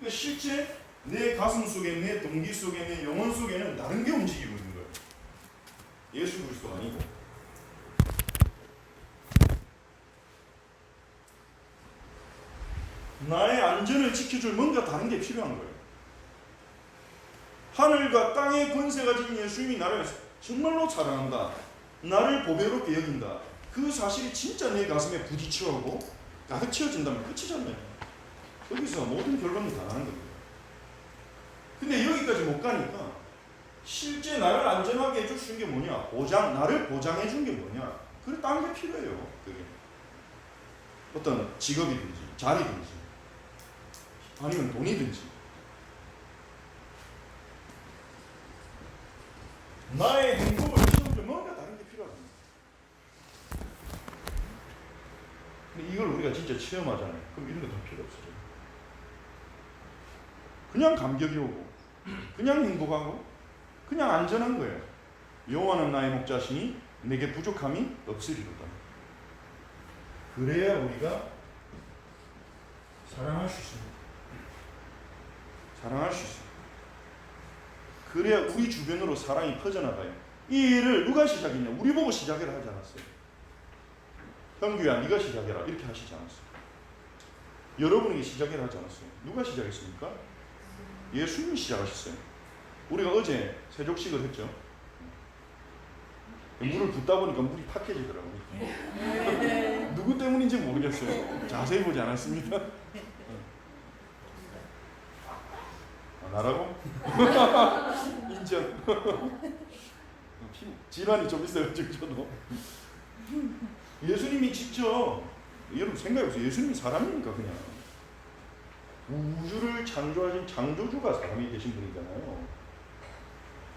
그러니까 실제 내 가슴 속에, 내 동기 속에, 내 영혼 속에는 다른 게 움직이고 있는 거예요. 예수 그리스도 아니고. 나의 안전을 지켜줄 뭔가 다른 게 필요한 거예요. 하늘과 땅의 권세가 지닌 예수님이 나를 정말로 사랑한다, 나를 보배롭게 여긴다, 그 사실이 진짜 내 가슴에 부딪혀오고 가득 채워진다면 끝이잖아요. 여기서 모든 결론이 다 나는 겁니다. 근데 여기까지 못 가니까 실제 나를 안전하게 해줄 수 있는 게 뭐냐? 나를 보장해 준 게 뭐냐? 그래, 딴 게 필요해요. 그게 어떤 직업이든지 자리든지 아니면 돈이든지 나의 행복을 채워줄 뭔가 다른 게 필요합니다. 근데 이걸 우리가 진짜 체험하잖아요. 그럼 이런 거 다 필요 없어져요. 그냥 감격이 오고 그냥 행복하고 그냥 안전한 거예요. 여호와는 나의 목자시니 내게 부족함이 없으리로다. 그래야 우리가 사랑할 수 있습니다. 사랑할 수 있어요. 그래야 우리 주변으로 사랑이 퍼져나가요. 이 일을 누가 시작했냐? 우리 보고 시작해라 하지 않았어요. 형규야, 네가 시작해라 이렇게 하시지 않았어요. 여러분에게 시작해라 하지 않았어요. 누가 시작했습니까? 예수님이 시작하셨어요. 우리가 어제 세족식을 했죠. 물을 붓다 보니까 물이 탁해지더라고요. 누구 때문인지 모르겠어요. 자세히 보지 않았습니다. 나라고? 인정. 질환이 좀 있어가지고 저도. 예수님이 직접, 여러분 생각해보세요. 예수님이 사람입니까 그냥? 우주를 창조하신 창조주가 사람이 되신 분이잖아요.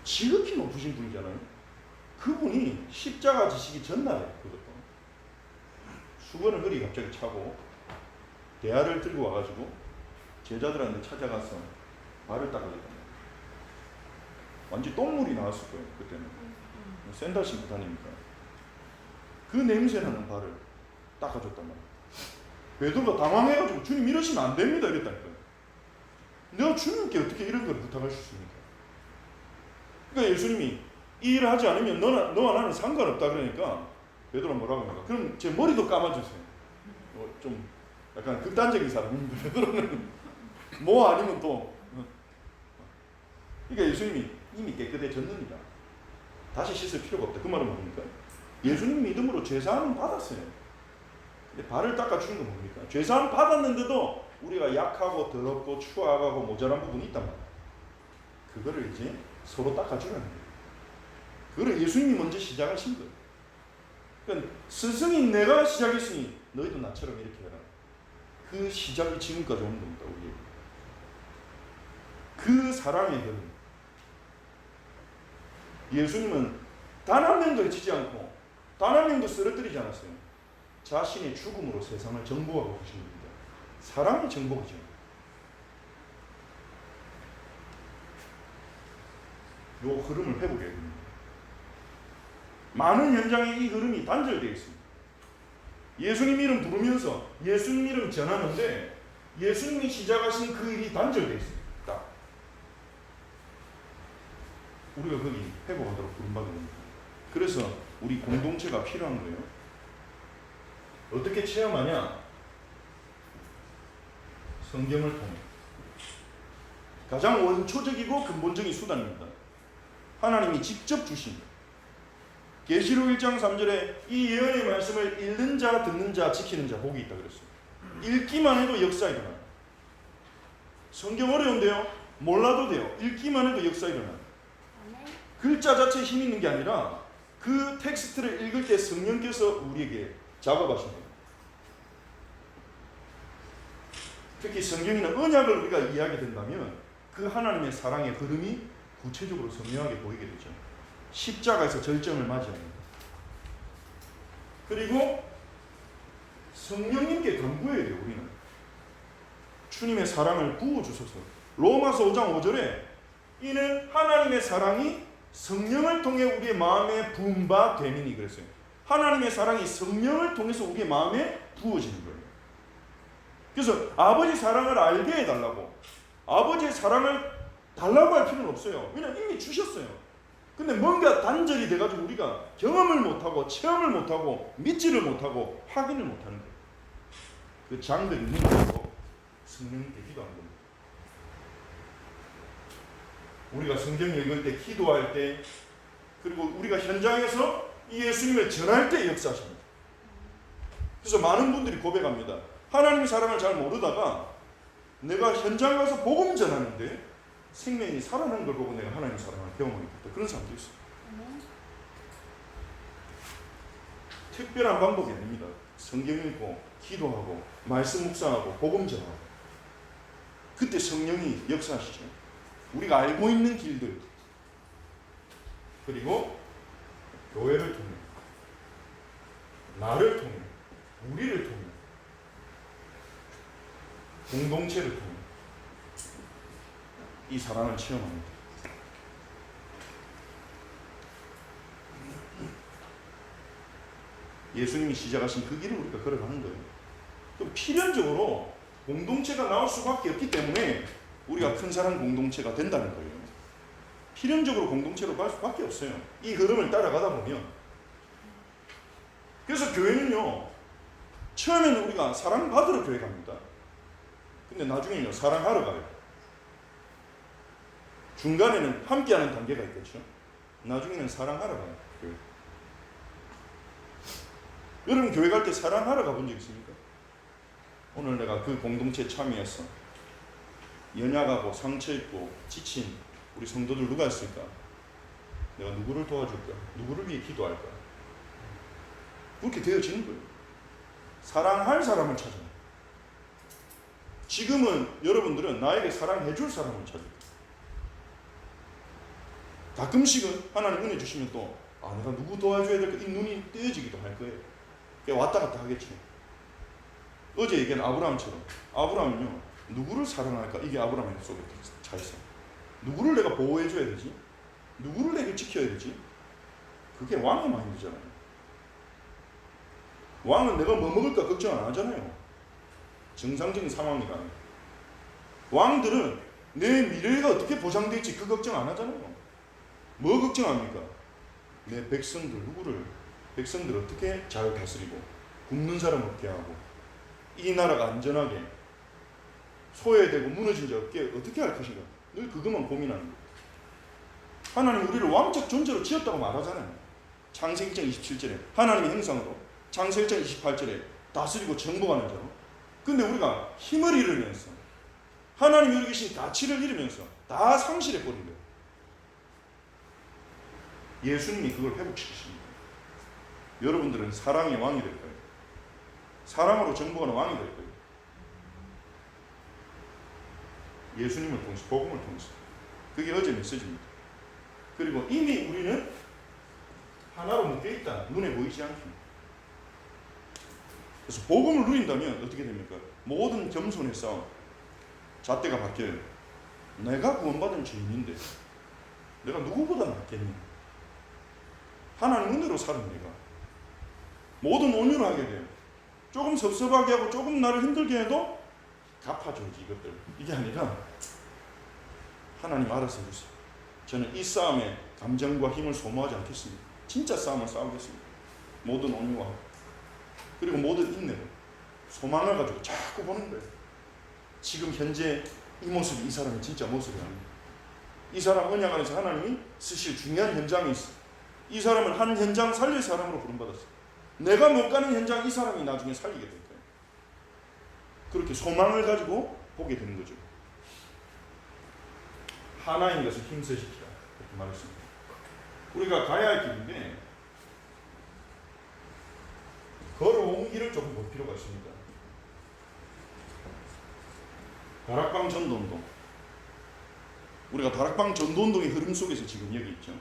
지극히 높으신 분이잖아요. 그분이 십자가 지시기 전날에 그것도 수건을 허리 갑자기 차고 대야를 들고 와가지고 제자들한테 찾아가서 발을 닦아줬다. 완전 똥물이 나왔을 거예요 그때는. 샌들 신고 다니니까 그 냄새나는 발을 닦아줬단 말이에요. 베드로가 당황해가지고 주님 이러시면 안 됩니다 이랬다니까요. 내가 주님께 어떻게 이런 걸 부탁할 수 있습니까? 그러니까 예수님이 이 일을 하지 않으면 너와 나는 상관없다 그러니까 베드로가 뭐라고 합니까? 그럼 제 머리도 감아주세요. 좀 약간 극단적인 사람인데 베드로는 뭐 아니면 또 그러니까 예수님이 이미 깨끗해졌느니라 다시 씻을 필요가 없다. 그 말은 뭡니까? 예수님 믿음으로 죄사함은 받았어요. 근데 발을 닦아주는 건 뭡니까? 죄사함 받았는데도 우리가 약하고 더럽고 추악하고 모자란 부분이 있단 말이에요. 그거를 이제 서로 닦아주라는 거예요. 그걸 예수님이 먼저 시작하신 거예요. 그러니까 스승인 내가 시작했으니 너희도 나처럼 이렇게 해라. 그 시작이 지금까지 오는 겁니다. 우리에게. 그 사랑의 흐름. 예수님은 단 한 명도 해치지 않고 단 한 명도 쓰러뜨리지 않았어요. 자신의 죽음으로 세상을 정복하고 계신 겁니다. 사랑이 정복이죠. 이 흐름을 회복해야 됩니다. 많은 현장에 이 흐름이 단절되어 있습니다. 예수님 이름 부르면서 예수님 이름 전하는데 예수님이 시작하신 그 일이 단절되어 있습니다. 딱. 우리가 거기 회복하도록 부름받은 겁니다. 그래서 우리 공동체가 필요한 거예요. 어떻게 체험하냐? 성경을 통해. 가장 원초적이고 근본적인 수단입니다. 하나님이 직접 주신 계시록 1장 3절에 이 예언의 말씀을 읽는 자, 듣는 자, 지키는 자 복이 있다 그랬어요. 읽기만 해도 역사 일어나요. 성경 어려운데요? 몰라도 돼요. 읽기만 해도 역사 일어나요. 글자 자체에 힘이 있는 게 아니라 그 텍스트를 읽을 때 성령께서 우리에게 작업하신 거예요. 특히 성경에는 언약을 우리가 이해하게 된다면 그 하나님의 사랑의 흐름이 구체적으로 선명하게 보이게 되죠. 십자가에서 절정을 맞이합니다. 그리고 성령님께 간구해야 돼요. 우리는 주님의 사랑을 부어주소서. 로마서 5장 5절에 이는 하나님의 사랑이 성령을 통해 우리의 마음에 부은 바 됨이니 그랬어요. 하나님의 사랑이 성령을 통해서 우리의 마음에 부어지는 거예요. 그래서 아버지 사랑을 알게 해달라고 아버지의 사랑을 달라고 할 필요는 없어요. 왜냐하면 이미 주셨어요. 근데 뭔가 단절이 돼가지고 우리가 경험을 못하고 체험을 못하고 믿지를 못하고 확인을 못하는 거예요. 그 장벽이 무너지고 성령님께 기도하는 겁니다. 우리가 성경 읽을 때, 기도할 때, 그리고 우리가 현장에서 이 예수님을 전할 때 역사하십니다. 그래서 많은 분들이 고백합니다. 하나님의 사랑을 잘 모르다가 내가 현장 가서 복음 전하는데 생명이 살아나는 걸 보고 내가 하나님의 사랑을 경험하게 됐다. 그런 사람도 있어요. 특별한 방법이 아닙니다. 성경 읽고 기도하고 말씀 묵상하고 복음 전하고 그때 성령이 역사하시죠. 우리가 알고 있는 길들, 그리고 교회를 통해, 나를 통해, 우리를 통해, 공동체를 통해 이 사랑을 체험합니다. 예수님이 시작하신 그 길을 우리가 걸어가는 거예요. 그럼 필연적으로 공동체가 나올 수밖에 없기 때문에 우리가 큰 사랑 공동체가 된다는 거예요. 필연적으로 공동체로 갈 수밖에 없어요. 이 흐름을 따라가다 보면. 그래서 교회는요, 처음에는 우리가 사랑받으러 교회 갑니다. 근데 나중에는요, 사랑하러 가요. 중간에는 함께하는 단계가 있겠죠. 나중에는 사랑하러 가요. 교회. 여러분 교회 갈 때 사랑하러 가본 적 있습니까? 오늘 내가 그 공동체에 참여해서 연약하고 상처있고 지친 우리 성도들 누가 있을까? 내가 누구를 도와줄까? 누구를 위해 기도할까? 그렇게 되어지는 거예요. 사랑할 사람을 찾아요. 지금은 여러분들은 나에게 사랑해줄 사람을 찾을 거예요. 가끔씩은 하나님 은혜 주시면 또 내가 누구 도와줘야 될까? 이 눈이 뜨여지기도 할 거예요. 왔다 갔다 하겠죠. 어제 얘기한 아브라함처럼 아브라함은요, 누구를 사랑할까? 이게 아브라함의 속에 차 있어요. 누구를 내가 보호해줘야 되지? 누구를 내가 지켜야 되지? 그게 왕의 마인드잖아요. 왕은 내가 뭐 먹을까 걱정 안 하잖아요. 정상적인 상황이라면. 왕들은 내 미래가 어떻게 보장될지 그 걱정 안 하잖아요. 뭐 걱정합니까? 내 백성들 어떻게 잘 다스리고 굶는 사람 없게 하고 이 나라가 안전하게 소외되고 무너진 자 없게 어떻게 할 것인가. 늘 그것만 고민하는 거예요. 하나님 우리를 왕적 존재로 지었다고 말하잖아요. 창세기 1장 27절에 하나님의 형상으로, 창세기 1장 28절에 다스리고 정복하는 자로. 근데 우리가 힘을 잃으면서 하나님이 우리 계신 가치를 잃으면서 다 상실해버린 거예요. 예수님이 그걸 회복시키십니다. 여러분들은 사랑의 왕이 될 거예요. 사랑으로 정복하는 왕이 될 거예요. 예수님을 통해서, 복음을 통해서. 그게 어제 메시지입니다. 그리고 이미 우리는 하나로 묶여있다. 눈에 보이지 않게. 그래서 복음을 누린다면 어떻게 됩니까? 모든 겸손의 싸움, 잣대가 바뀌어요. 내가 구원받은 죄인인데 내가 누구보다 낫겠니? 하나님 은혜로 사는 내가 모든 온유를 하게 돼요. 조금 섭섭하게 하고 조금 나를 힘들게 해도 갚아줘야지 이것들. 이게 아니라 하나님 알아서 해주세요. 저는 이 싸움에 감정과 힘을 소모하지 않겠습니다. 진짜 싸움을 싸우겠습니다. 모든 온유와 그리고 모든 인내로 소망을 가지고 자꾸 보는 거예요. 지금 현재 이 모습이 이 사람의 진짜 모습이 아닙니다. 이 사람 언약 안에서 하나님이 쓰실 중요한 현장이 있어요. 이 사람은 한 현장 살릴 사람으로 부름받았어요. 내가 못 가는 현장 이 사람이 나중에 살리게 될 거예요. 그렇게 소망을 가지고 보게 되는 거죠. 하나인 것을 힘쓰시키라 그렇게 말했습니다. 우리가 가야 할 길인데 걸어온 길을 조금 볼 필요가 있습니다. 다락방 전도운동. 우리가 다락방 전도운동의 흐름 속에서 지금 여기 있죠.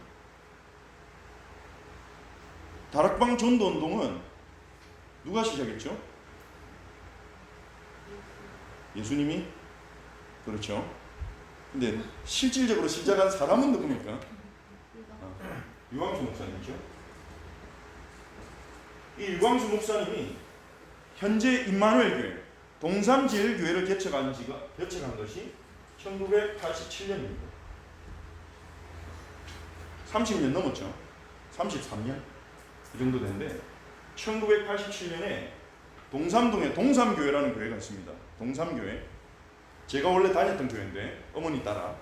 다락방 전도운동은 누가 시작했죠? 예수님이? 그렇죠. 근데 실질적으로 시작한 사람은 누굽니까? 유광수 목사님이죠. 이 유광수 목사님이 현재 임마누엘 교회, 동산제일교회를 개척한 것이 1987년입니다. 30년 넘었죠. 33년 이 정도 되는데 1987년에 동삼동에 동삼교회라는 교회가 있습니다. 동삼교회. 제가 원래 다녔던 교회인데 어머니 따라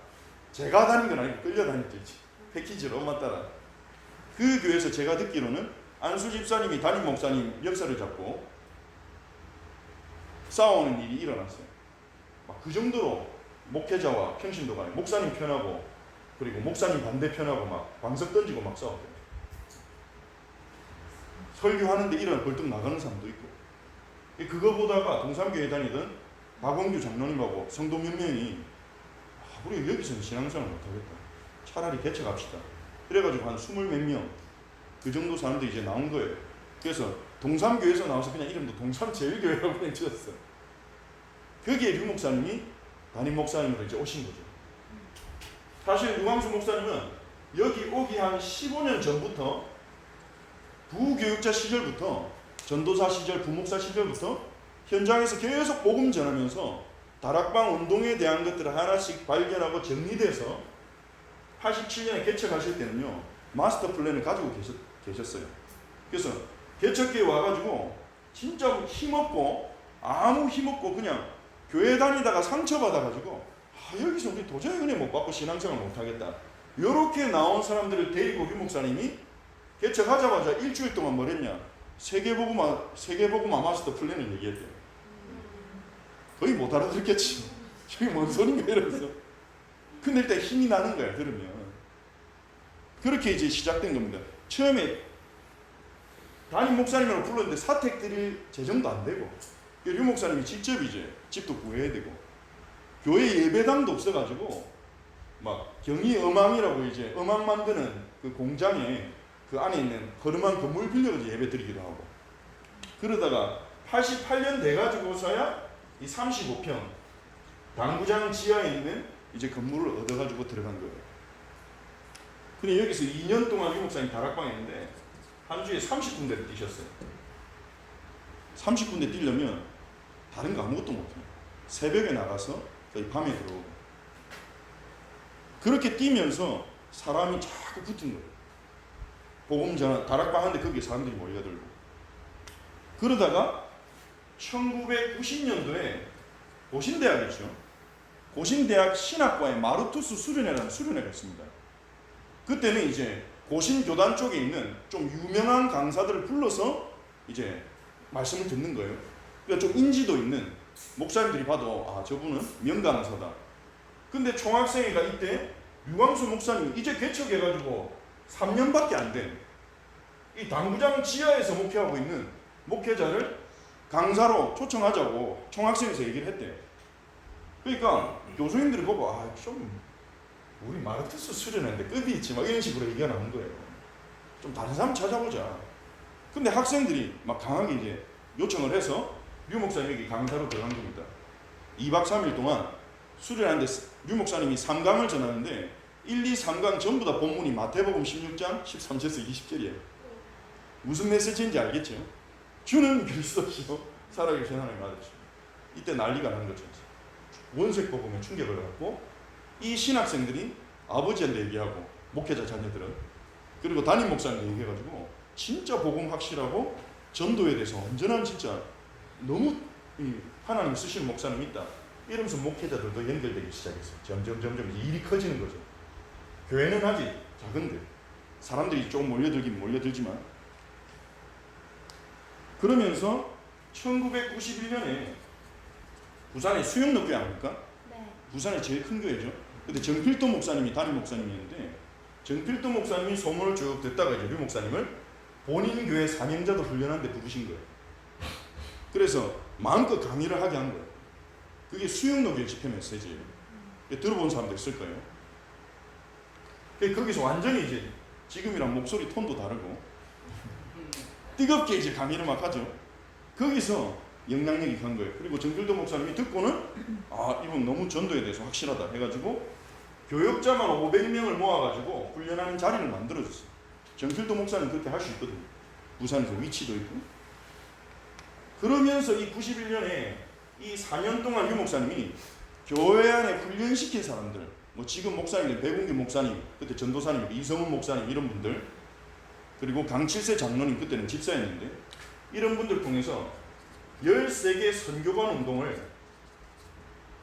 제가 다닌 건 아니고 끌려다녔겠지. 패키지로 엄마 따라. 그 교회에서 제가 듣기로는 안수 집사님이 담임 목사님 역사를 잡고 싸우는 일이 일어났어요. 막 그 정도로 목회자와 평신도가 목사님 편하고 그리고 목사님 반대 편하고 막 방석 던지고 막 싸웠대요. 설교하는데 일어나 벌떡 나가는 사람도 있고. 그거 보다가 동삼교회 다니던 박원규 장로님하고 성도 몇 명이 우리 여기서는 신앙생활 못하겠다. 차라리 개척합시다. 그래가지고 한 20몇 명 그 정도 사람들이 이제 나온 거예요. 그래서 동삼교회에서 나와서 그냥 이름도 동삼제일교회라고 그냥 지었어요. 거기에 류 목사님이 담임 목사님으로 이제 오신 거죠. 사실 류광수 목사님은 여기 오기 한 15년 전부터 부교육자 시절부터 전도사 시절, 부목사 시절부터 현장에서 계속 복음 전하면서 다락방 운동에 대한 것들을 하나씩 발견하고 정리돼서 87년에 개척하실 때는요 마스터 플랜을 가지고 계셨어요. 그래서 개척교회 와가지고 진짜 힘없고 아무 힘없고 그냥 교회 다니다가 상처받아가지고 여기서 우리 도저히 은혜 못 받고 신앙생활 못하겠다. 이렇게 나온 사람들을 데리고 류 목사님이 개척하자마자 일주일 동안 뭘 했냐? 세계복음화 마스터 플랜을 얘기했대요. 거의 못 알아듣겠지. 저게 뭔 소린가 이러면서. 근데 일단 힘이 나는 거야 들으면. 그렇게 이제 시작된 겁니다. 처음에 담임 목사님으로 불렀는데 사택 드릴 재정도 안 되고 류 목사님이 직접 이제 집도 구해야 되고 교회 예배당도 없어가지고 막 경희음악이라고 이제 음악 만드는 그 공장에 그 안에 있는 허름한 건물 빌려서 예배 드리기도 하고 그러다가 88년 돼가지고서야 이 35평 당구장 지하에 있는 이제 건물을 얻어가지고 들어간 거예요. 근데 여기서 2년 동안 유 목사님 다락방에 있는데 한 주에 30군데를 뛰셨어요. 30군데 뛰려면 다른 거 아무것도 못해요. 새벽에 나가서 거의 밤에 들어오고 그렇게 뛰면서 사람이 자꾸 붙은 거예요. 복음 전화 다락방 하는데 거기에 사람들이 몰려들고 그러다가 1990년도에 고신대학이죠. 고신대학 신학과에 마르투스 수련회라는 수련회가 있습니다. 그때는 이제 고신교단 쪽에 있는 좀 유명한 강사들을 불러서 이제 말씀을 듣는 거예요. 그러니까 좀 인지도 있는 목사님들이 봐도 아 저분은 명강사다. 근데 총학생회가 이때 류광수 목사님 이제 개척해가지고 3년밖에 안 된 이 당구장 지하에서 목회하고 있는 목회자를 강사로 초청하자고 총학생회에서 얘기를 했대요. 그러니까 교수님들이 보고 아 좀 우리 마르투스 수련회인데 급이 있지 막 이런 식으로 얘기가 나온 거예요. 좀 다른 사람 찾아보자. 근데 학생들이 막 강하게 이제 요청을 해서 류 목사님에게 강사로 들어간 겁니다. 2박 3일 동안 수련하는데 류 목사님이 3강을 전하는데 1, 2, 3강 전부 다 본문이 마태복음 16장 13절에서 20절이에요. 무슨 메시지인지 알겠죠? 주는 그리스도시요 살아계신 하나님 아들이시오. 이때 난리가 난 거죠. 원색 복음에 충격을 받고 이 신학생들이 아버지한테 얘기하고 목회자 자녀들은 그리고 담임 목사님한테 얘기해가지고 진짜 복음 확실하고 전도에 대해서 온전한 진짜 너무 하나님 쓰시는 목사님이 있다. 이러면서 목회자들도 연결되기 시작했어요. 점점 일이 커지는 거죠. 교회는 아직 작은데 사람들이 조금 몰려들긴 몰려들지만 그러면서 1991년에 부산에 수영로 교회 아닙니까? 네. 부산의 제일 큰 교회죠. 근데 정필도 목사님이 담임 목사님이었는데 정필도 목사님이 소문을 쭉 듣다가 이제 류 목사님을 본인 교회 사명자도 훈련하는데 부르신 거예요. 그래서 마음껏 강의를 하게 한 거예요. 그게 수영로 교회 집회 메시지예요. 들어본 사람도 있을 거예요. 거기서 완전히 이제 지금이랑 목소리 톤도 다르고 뜨겁게 이제 강의를 막 하죠. 거기서 영향력이 간 거예요. 그리고 정필도 목사님이 듣고는 아 이분 너무 전도에 대해서 확실하다 해가지고 교역자만 500명을 모아가지고 훈련하는 자리를 만들어줬어요. 정필도 목사는 그렇게 할 수 있거든요. 부산에서 위치도 있고. 그러면서 이 91년에 이 4년 동안 유 목사님이 교회 안에 훈련시킨 사람들, 뭐 지금 목사님, 백운기 목사님, 그때 전도사님, 이성훈 목사님 이런 분들, 그리고 강칠세 장로님 그때는 집사였는데 이런 분들 통해서 13개 선교관 운동을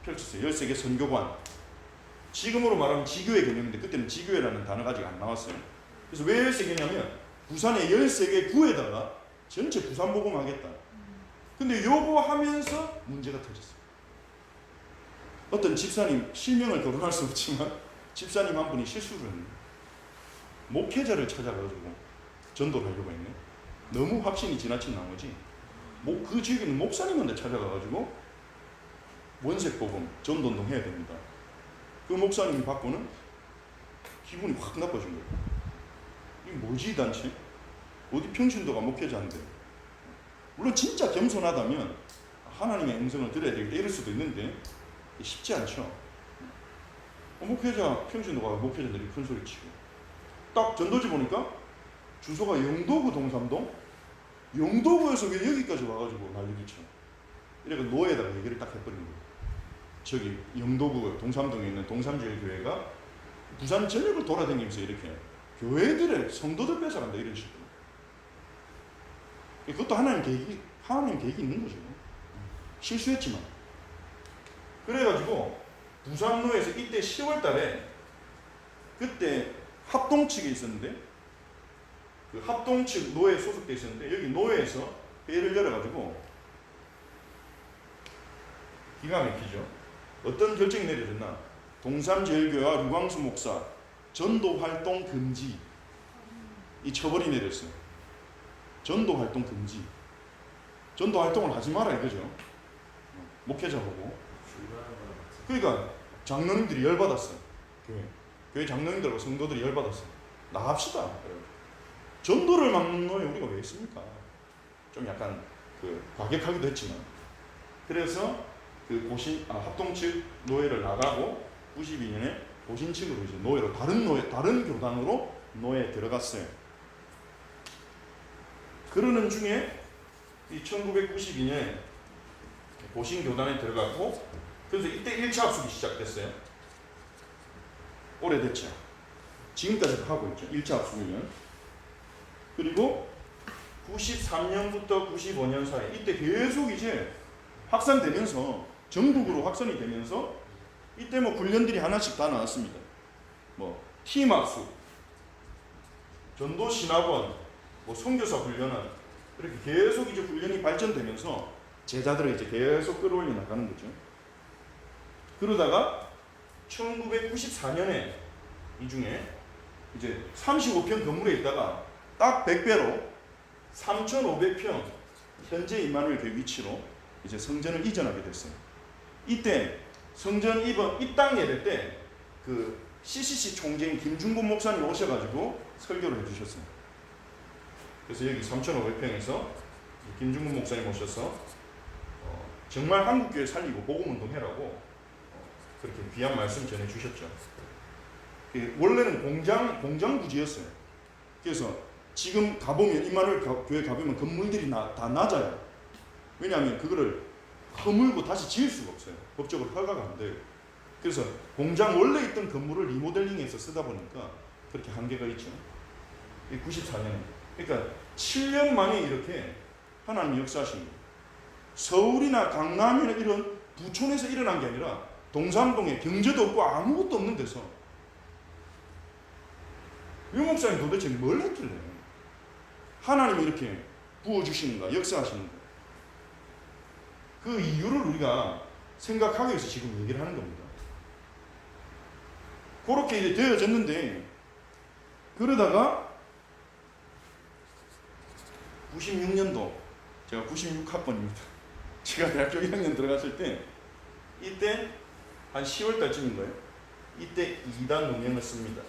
펼쳤어요. 13개 선교관. 지금으로 말하면 지교회 개념인데 그때는 지교회라는 단어가 아직 안 나왔어요. 그래서 왜 13개냐면 부산에 13개 구에다가 전체 부산 복음하겠다. 근데 요거 하면서 문제가 터졌어요. 어떤 집사님, 실명을 거론할 수 없지만 집사님 한 분이 실수를 했네. 목회자를 찾아가지고 전도를 하려고 했네. 너무 확신이 지나친 나머지 그 지역에 있는 목사님한테 찾아가가지고 원색 복음 전도운동 해야 됩니다. 그 목사님이 받고는 기분이 확 나빠진 거예요. 이게 뭐지 이 단체? 어디 평신도가 목회자인데. 물론 진짜 겸손하다면 하나님의 음성을 들어야 되겠다 이럴 수도 있는데 쉽지 않죠. 목회자, 평신도가 목회자들이 큰 소리 치고 딱 전도지 보니까 주소가 영도구 동삼동, 영도구에서 왜 여기까지 와가지고 난리를 쳐. 이래서 노예에다가 얘기를 딱 해버린 거예요. 저기 영도구 동삼동에 있는 동삼제일교회가 부산 전역을 돌아다니면서 이렇게 교회들의 성도들 뺏어간다 이런 식으로. 그것도 하나님 계획이 있는 거죠. 실수했지만. 그래가지고 부산로에서 이때 10월 달에 그때 합동 측에 있었는데 그 합동 측 노회에 소속돼 있었는데 여기 노회에서 회의를 열어가지고 기가 막히죠. 어떤 결정이 내려졌나? 동삼제일교회와 류광수 목사 전도 활동 금지 이 처벌이 내렸어요. 전도 활동 금지. 전도 활동을 하지 마라 이거죠. 목회자 보고. 그러니까 장로님들이 열받았어요. 교회 장로님들하고 성도들이 열받았어요. 나갑시다. 전도를 막는 노예 우리가 왜 있습니까? 좀 약간 과격하기도 했지만. 그래서 합동 측 노예를 나가고 92년에 고신 측으로 이제 노예로 다른 교단으로 노예에 들어갔어요. 그러는 중에 이 1992년에 고신 교단에 들어갔고 그래서 이때 1차 합숙이 시작됐어요. 오래됐죠. 지금까지 하고 있죠. 1차 합숙이면. 그리고 93년부터 95년 사이 이때 계속 이제 확산되면서 전국으로 확산이 되면서 이때 뭐 훈련들이 하나씩 다 나왔습니다. 뭐 팀합숙, 전도신학원, 뭐 선교사 훈련원 이렇게 계속 이제 훈련이 발전되면서 제자들을 이제 계속 끌어올려 나가는 거죠. 그러다가 1994년에 이 중에 이제 35평 건물에 있다가 딱 100배로 3,500평 현재 임마누엘 교회 위치로 이제 성전을 이전하게 됐어요. 이때 성전 입당 예배 때 그 CCC 총재인 김중곤 목사님 오셔가지고 설교를 해주셨어요. 그래서 여기 3,500평에서 김중곤 목사님 오셔서 정말 한국교회 살리고 복음운동 해라고 그렇게 귀한 말씀 전해주셨죠. 원래는 공장 부지였어요. 그래서 지금 가보면 임마누엘 교회 가보면 건물들이 다 낮아요. 왜냐하면 그거를 허물고 다시 지을 수가 없어요. 법적으로 허가가 안 돼요. 그래서 공장 원래 있던 건물을 리모델링해서 쓰다 보니까 그렇게 한계가 있죠. 94년에. 그러니까 7년 만에 이렇게 하나님이 역사하신 거예요. 서울이나 강남이나 이런 부촌에서 일어난 게 아니라 동삼동에 경제도 없고 아무것도 없는 데서 유 목사님 도대체 뭘 했길래 하나님이 이렇게 부어주시는가, 역사하시는가. 그 이유를 우리가 생각하기 위해서 지금 얘기를 하는 겁니다. 그렇게 이제 되어졌는데, 그러다가 96년도, 제가 96학번입니다. 제가 대학교 1학년 들어갔을 때, 이때 한 10월 달쯤인 거예요. 이때 2단 문명을 씁니다.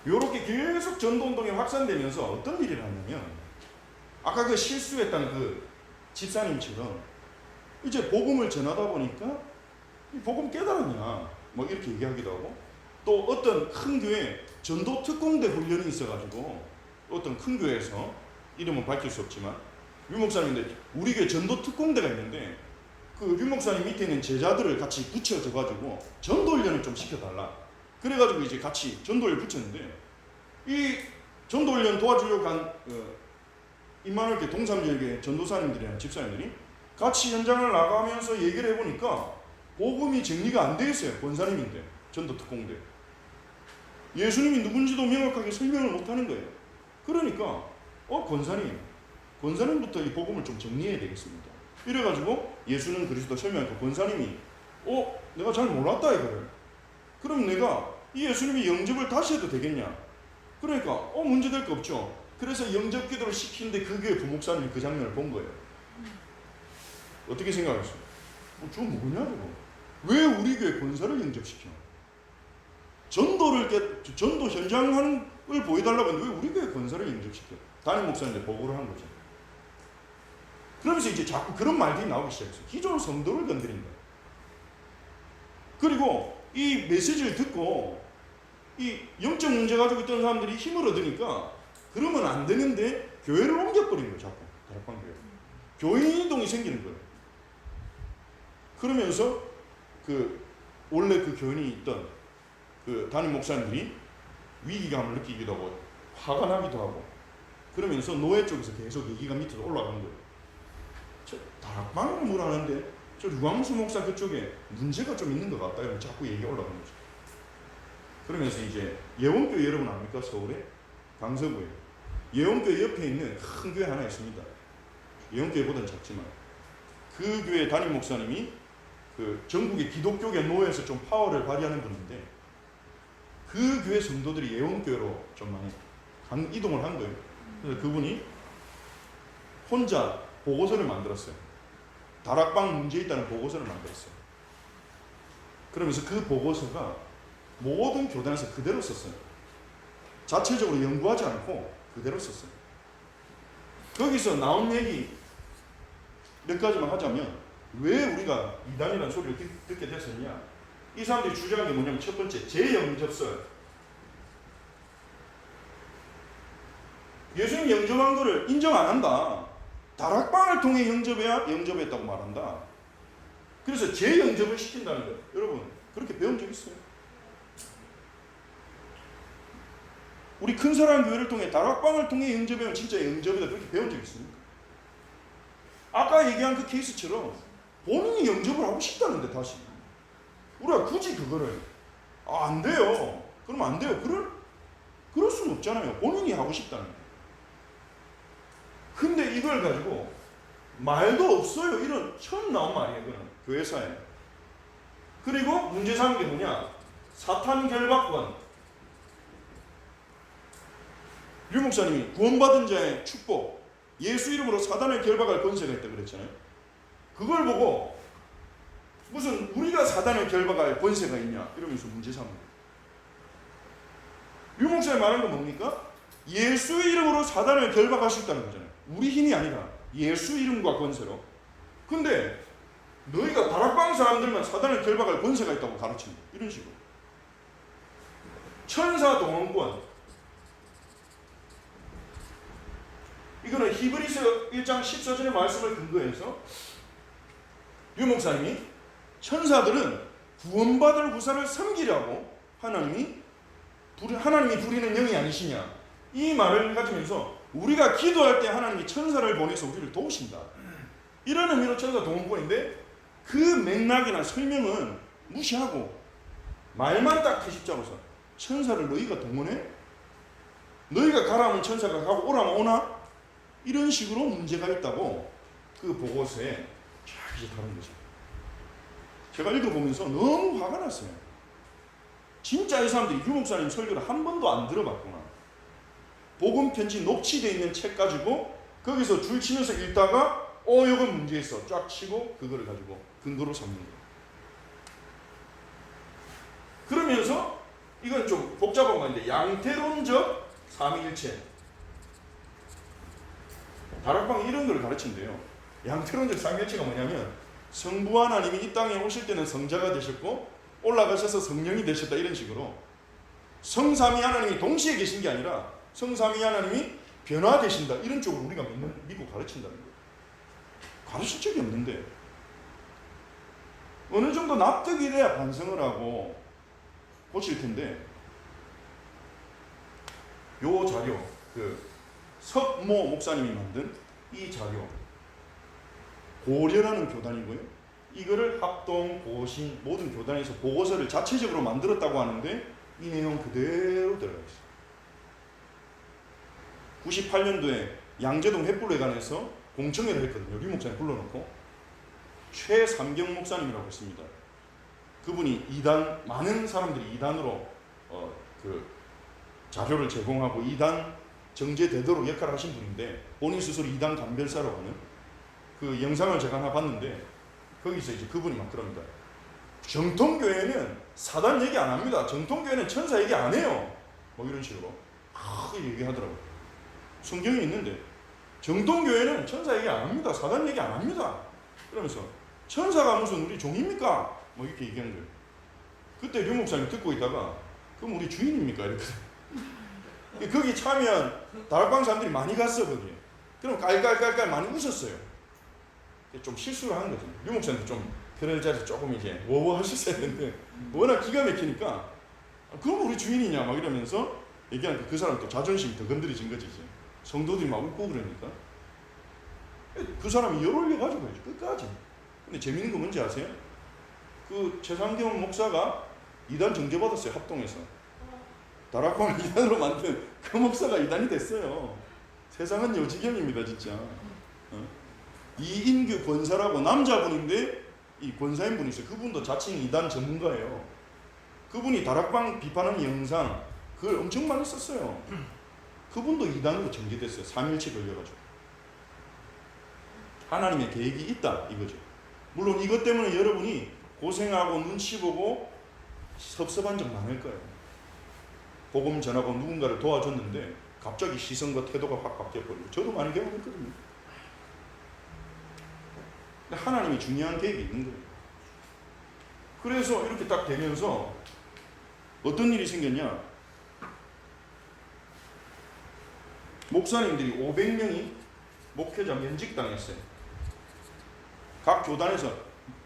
요렇게 계속 전도운동이 확산되면서 어떤 일을 하냐면, 아까 그 실수했던 그 집사님처럼 이제 복음을 전하다 보니까 이 복음 깨달았냐 뭐 이렇게 얘기하기도 하고, 또 어떤 큰 교회 전도 특공대 훈련이 있어가지고 어떤 큰 교회에서 이름은 밝힐 수 없지만 유 목사님인데 우리 교회 전도 특공대가 있는데 류 목사님 밑에 있는 제자들을 같이 붙여줘가지고 전도훈련을 좀 시켜달라. 그래가지고 이제 같이 전도훈련 붙였는데, 이 전도훈련 도와주려고 한 임마누엘 동삼지역의 전도사님들이랑 집사님들이 같이 현장을 나가면서 얘기를 해보니까 복음이 정리가 안 돼 있어요. 권사님인데, 전도특공대. 예수님이 누군지도 명확하게 설명을 못하는 거예요. 그러니까 권사님부터 이 복음을 좀 정리해야 되겠습니다. 이래가지고 예수는 그리스도 설명하니까 권사님이 내가 잘 몰랐다 이거를. 그럼 내가 이 예수님이 영접을 다시 해도 되겠냐? 그러니까 문제될 거 없죠. 그래서 영접 기도를 시키는데 그 교회 부목사님이 그 장면을 본 거예요. 어떻게 생각하셨어요? 저 뭐냐고. 왜 우리 교회 권사를 영접시켜? 전도 현장을 보여달라고 했는데 왜 우리 교회 권사를 영접시켜? 담임 목사님한테 보고를 한 거죠. 그러면서 이제 자꾸 그런 말들이 나오기 시작했어요. 기존 성도를 건드린다. 그리고 이 메시지를 듣고 이 영적 문제 가지고 있던 사람들이 힘을 얻으니까 그러면 안 되는데 교회를 옮겨버린 거예요. 자꾸 다락방 교회. 교인 이동이 생기는 거예요. 그러면서 원래 그 교인이 있던 그 담임 목사님들이 위기감을 느끼기도 하고 화가 나기도 하고 그러면서 노예 쪽에서 계속 얘기가 밑으로 올라가는 거예요. 저 다락방은 뭘 하는데 저 류광수 목사 그쪽에 문제가 좀 있는 것 같다 이러면 자꾸 얘기가 올라가는 거죠. 그러면서 이제 예원교회 여러분 압니까? 서울에? 강서구에 예원교회 옆에 있는 큰 교회 하나 있습니다. 예원교회보다는 작지만 그 교회 담임 목사님이 그 전국의 기독교계 노예에서 좀 파워를 발휘하는 분인데 그 교회 성도들이 예원교회로 좀 많이 이동을 한 거예요. 그래서 그분이 혼자 보고서를 만들었어요. 다락방 문제 있다는 보고서를 만들었어요. 그러면서 그 보고서가 모든 교단에서 그대로 썼어요. 자체적으로 연구하지 않고 그대로 썼어요. 거기서 나온 얘기 몇 가지만 하자면 왜 우리가 이단이라는 소리를 듣게 됐었냐. 이 사람들이 주장한 게 뭐냐면 첫 번째, 재영접설. 예수님 영접한 거를 인정 안 한다. 다락방을 통해 영접했다고 말한다. 그래서 재영접을 시킨다는 거예요. 여러분 그렇게 배운 적 있어요? 우리 큰 사랑 교회를 통해 다락방을 통해 영접하면 진짜 영접이다 그렇게 배운 적 있습니까? 아까 얘기한 그 케이스처럼 본인이 영접을 하고 싶다는데 다시 우리가 굳이 그거를 안 돼요. 그러면 안 돼요. 그럴 수는 없잖아요. 본인이 하고 싶다는 거. 근데 이걸 가지고 말도 없어요. 이런 처음 나온 말이에요. 그는 교회사에. 그리고 문제 삼은 게 뭐냐? 사탄 결박권. 류 목사님이 구원받은 자의 축복, 예수 이름으로 사단을 결박할 권세가 있다 그랬잖아요. 그걸 보고 무슨 우리가 사단을 결박할 권세가 있냐 이러면서 문제 삼는 거예요. 류 목사님 말한 건 뭡니까? 예수 이름으로 사단을 결박할 수 있다는 거잖아요. 우리 힘이 아니라 예수 이름과 권세로. 근데 너희가 다락방 사람들만 사단을 결박할 권세가 있다고 가르치는 거예요. 이런 식으로. 천사 동원권. 이거는 히브리서 1장 14절의 말씀을 근거해서 류 목사님이 천사들은 구원받을 후사를 섬기려고 하나님이 부리는 영이 아니시냐 이 말을 가지면서 우리가 기도할 때 하나님이 천사를 보내서 우리를 도우신다 이런 의미로 천사 동원권인데 그 맥락이나 설명은 무시하고 말만 딱 트십자로서 천사를 너희가 동원해? 너희가 가라면 천사가 가고 오라면 오나? 이런 식으로 문제가 있다고 그 보고서에 쫙 이제 다룬 거죠. 제가 읽어보면서 너무 화가 났어요. 진짜 이 사람들이 류 목사님 설교를 한 번도 안 들어봤구나. 복음 편지 녹취되어 있는 책 가지고 거기서 줄 치면서 읽다가 이건 문제 있어 쫙 치고 그거를 가지고 근거로 삼는 거예요. 그러면서 이건 좀 복잡한 건데 양태론적 삼위일체 다락방이 이런 걸 가르친대요. 양태론적 삼위일체가 뭐냐면 성부 하나님이 이 땅에 오실 때는 성자가 되셨고 올라가셔서 성령이 되셨다 이런 식으로 성삼위 하나님이 동시에 계신 게 아니라 성삼위 하나님이 변화되신다 이런 쪽으로 우리가 믿고 가르친다는 거예요. 가르칠 적이 없는데 어느 정도 납득이 돼야 반성을 하고 고칠 텐데, 요 자료, 그 석모 목사님이 만든 이 자료, 고려라는 교단이고요. 이거를 합동, 고신 모든 교단에서 보고서를 자체적으로 만들었다고 하는데 이 내용 그대로 들어가 있어요. 98년도에 양재동 횃불회관에서 공청회를 했거든요. 류 목사님 불러놓고 최삼경 목사님이라고 있습니다. 그분이 이단, 많은 사람들이 이단으로 그 자료를 제공하고 이단 정제되도록 역할을 하신 분인데, 본인 스스로 이단 감별사로 하는 그 영상을 제가 하나 봤는데, 거기서 이제 그분이 막 그럽니다. 정통교회는 사단 얘기 안 합니다. 정통교회는 천사 얘기 안 해요. 뭐 이런 식으로 크게 얘기하더라고요. 성경이 있는데 정통교회는 천사 얘기 안 합니다. 사단 얘기 안 합니다. 그러면서 천사가 무슨 우리 종입니까? 뭐 이렇게 얘기하는 거예요. 그때 류 목사님 듣고 있다가 그럼 우리 주인입니까? 이랬거든. 거기 참여한 다락방 사람들이 많이 갔어 거기에. 그럼 깔깔깔깔 많이 웃었어요. 좀 실수를 하는 거죠. 류 목사님도 좀 그럴 자리 조금 이제 워워 하셨어야 했는데 워낙 기가 막히니까 그럼 우리 주인이냐 막 이러면서 얘기하니까 그 사람 또 자존심이 더 건드려진 거지 이제. 성도들이 막 웃고 그러니까 그 사람이 열 올려가지고 끝까지. 근데 재밌는 거 뭔지 아세요? 그 최상경 목사가 이단 정죄받았어요. 합동에서. 다락방을 이단으로 만든 그 목사가 이단이 됐어요. 세상은 요지경입니다 진짜. 이인규 권사라고 남자분인데 이 권사인 분이 있어요. 그분도 자칭 이단 전문가예요. 그분이 다락방 비판하는 영상 그걸 엄청 많이 썼어요. 그분도 이단으로 정죄됐어요. 3일치 걸려가지고. 하나님의 계획이 있다 이거죠. 물론 이것 때문에 여러분이 고생하고 눈치 보고 섭섭한 적 많을 거예요. 복음 전하고 누군가를 도와줬는데 갑자기 시선과 태도가 확 바뀌어버리고, 저도 많이 경험했거든요. 근데 하나님이 중요한 계획이 있는 거예요. 그래서 이렇게 딱 되면서 어떤 일이 생겼냐? 목사님들이 500명이 목회자 면직당했어요. 각 교단에서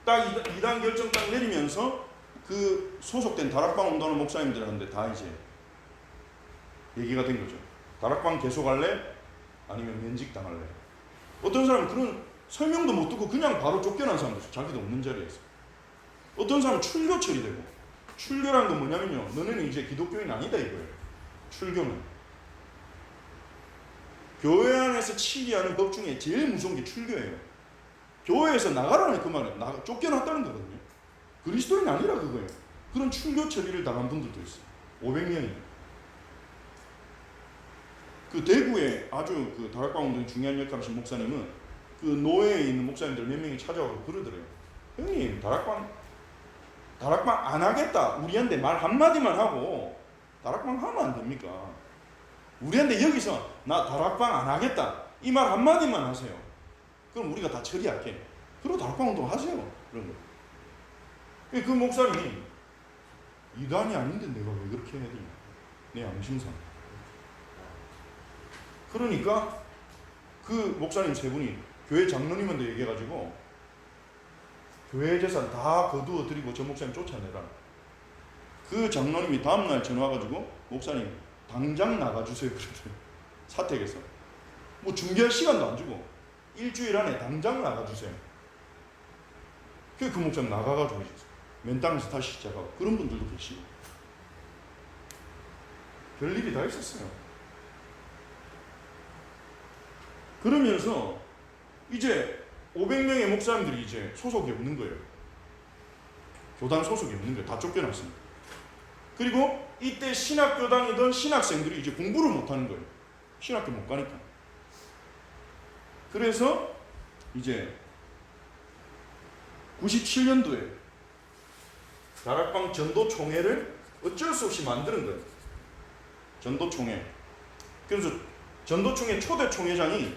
딱 2단 결정 딱 내리면서 그 소속된 다락방 운동하는 목사님들한테 다 이제 얘기가 된 거죠. 다락방 계속할래? 아니면 면직당할래? 어떤 사람은 그런 설명도 못 듣고 그냥 바로 쫓겨난 사람도 있어요. 자기도 없는 자리에서. 어떤 사람은 출교 처리되고, 출교란 건 뭐냐면요, 너네는 이제 기독교인 아니다 이거예요. 출교는 교회 안에서 치리하는 법 중에 제일 무서운 게 출교예요. 교회에서 나가라는 그 말은 쫓겨났다는 거거든요. 그리스도인 아니라 그거예요. 그런 출교 처리를 당한 분들도 있어요. 500명이. 그 대구에 아주 그 다락방 운동에 중요한 역할을 하신 목사님은 그 노예에 있는 목사님들 몇 명이 찾아와서 그러더래요. 형님, 다락방 안 하겠다. 우리한테 말 한마디만 하고 다락방 하면 안 됩니까? 우리한테 여기서 나 다락방 안 하겠다. 이 말 한마디만 하세요. 그럼 우리가 다 처리할게. 그리고 다락방 운동 하세요. 그런 거. 그 목사님이 이단이 아닌데 내가 왜 그렇게 해야 되냐. 내 양심상. 그러니까 그 목사님 세 분이 교회 장로님한테 얘기해가지고 교회 재산 다 거두어 드리고 저 목사님 쫓아내라. 그 장로님이 다음날 전화 와가지고 목사님 당장 나가주세요. 그러더래요. 사택에서. 뭐 준비할 시간도 안 주고 일주일 안에 당장 나가주세요. 그 목사님 나가가지고 맨땅에서 다시 시작하고 그런 분들도 계시고 별일이 다 있었어요. 그러면서 이제 500명의 목사님들이 이제 소속이 없는 거예요. 교단 소속이 없는 거예요. 다 쫓겨났습니다. 그리고 이때 신학교 다니던 신학생들이 이제 공부를 못하는 거예요. 신학교 못 가니까. 그래서 이제 97년도에 다락방 전도총회를 어쩔 수 없이 만드는 거예요. 전도총회. 그래서 전도총회 초대 총회장이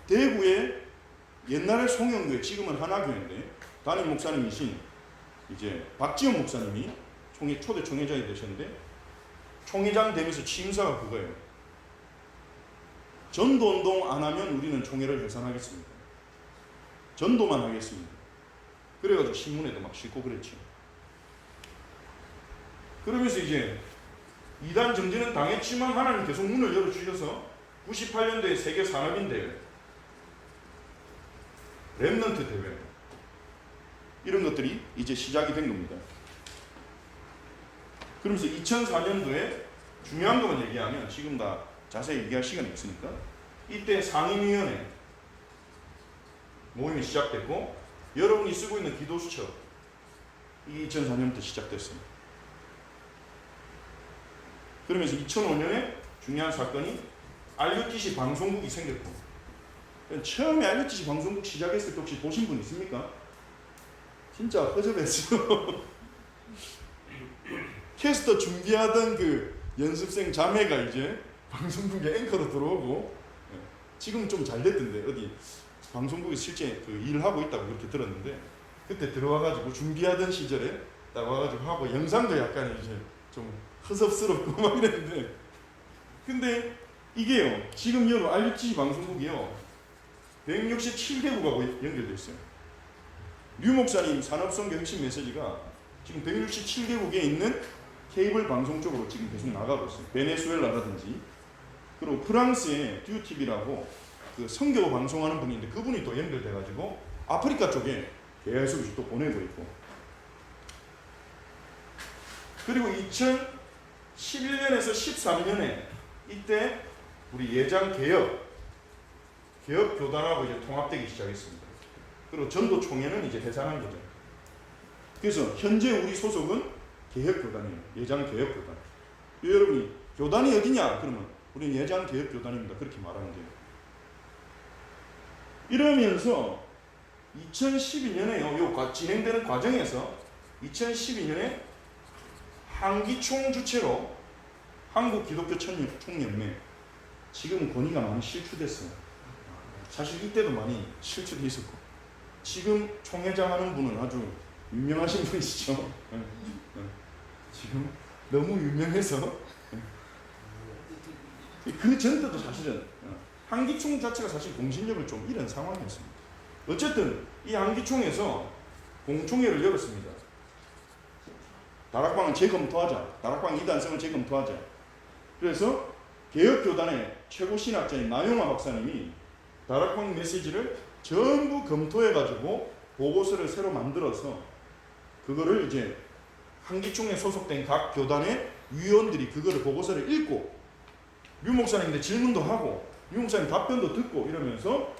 대구의 옛날에 송영교회, 지금은 하나교회인데 담임 목사님이신 이제 박지원 목사님이 초대 총회장이 되셨는데, 총회장 되면서 취임사가 그거예요. 전도운동 안 하면 우리는 총회를 해산하겠습니다. 전도만 하겠습니다. 그래가지고 신문에도 막 싣고 그랬죠. 그러면서 이제 이단 정지는 당했지만 하나님 계속 문을 열어주셔서 98년도에 세계 산업인대회, 랩넌트 대회, 이런 것들이 이제 시작이 된 겁니다. 그러면서 2004년도에 중요한 것만 얘기하면 지금 다 자세히 얘기할 시간이 없으니까 이때 상임위원회 모임이 시작됐고 여러분이 쓰고 있는 기도수첩 이 2004년부터 시작됐습니다. 그러면서 2005년에 중요한 사건이 RUTC 방송국이 생겼고, 처음에 RUTC 방송국 시작했을 때 혹시 보신 분 있습니까? 진짜 허접했어요. 캐스터 준비하던 그 연습생 자매가 이제 방송국에 앵커로 들어오고, 지금 좀 잘 됐던데 어디 방송국에서 실제 그 일을 하고 있다고 그렇게 들었는데, 그때 들어와가지고 준비하던 시절에 딱 와가지고 하고 영상도 약간 이제 좀 허섭스럽고 막 이랬는데, 근데 이게요 지금 여러 RUTC 방송국이요 167개국하고 연결되어 있어요. 류 목사님 산업선교 핵심 메시지가 지금 167개국에 있는 케이블 방송 쪽으로 지금 계속 나가고 있어요. 베네수엘라라든지, 그리고 프랑스의 듀티비라고 그 선교 방송하는 분이 있는데 그분이 또 연결돼가지고 아프리카 쪽에 계속 또 보내고 있고, 그리고 2011년에서 13년에 이때 우리 예장 개혁 교단하고 이제 통합되기 시작했습니다. 그리고 전도 총회는 이제 해산한 거죠. 그래서 현재 우리 소속은 개혁교단이에요. 예장개혁교단. 여러분이 교단이 어디냐? 그러면 우리는 예장개혁교단입니다. 그렇게 말하면 돼요. 이러면서 2012년에 진행되는 과정에서 2012년에 한기총 주체로 한국기독교총연맹, 지금 권위가 많이 실추됐어요. 사실 이때도 많이 실추돼 있었고, 지금 총회장 하는 분은 아주 유명하신 분이시죠. 지금 너무 유명해서 그 전때도 사실은 한기총 자체가 사실 공신력을 좀 잃은 상황이었습니다. 어쨌든 이 한기총에서 공총회를 열었습니다. 다락방을 재검토하자, 다락방 이단성을 재검토하자. 그래서 개혁교단의 최고 신학자인 나용화 박사님이 다락방 메시지를 전부 검토해가지고 보고서를 새로 만들어서 그거를 이제 한기총에 소속된 각 교단의 위원들이 그거를 보고서를 읽고 류 목사님한테 질문도 하고 류 목사님 답변도 듣고 이러면서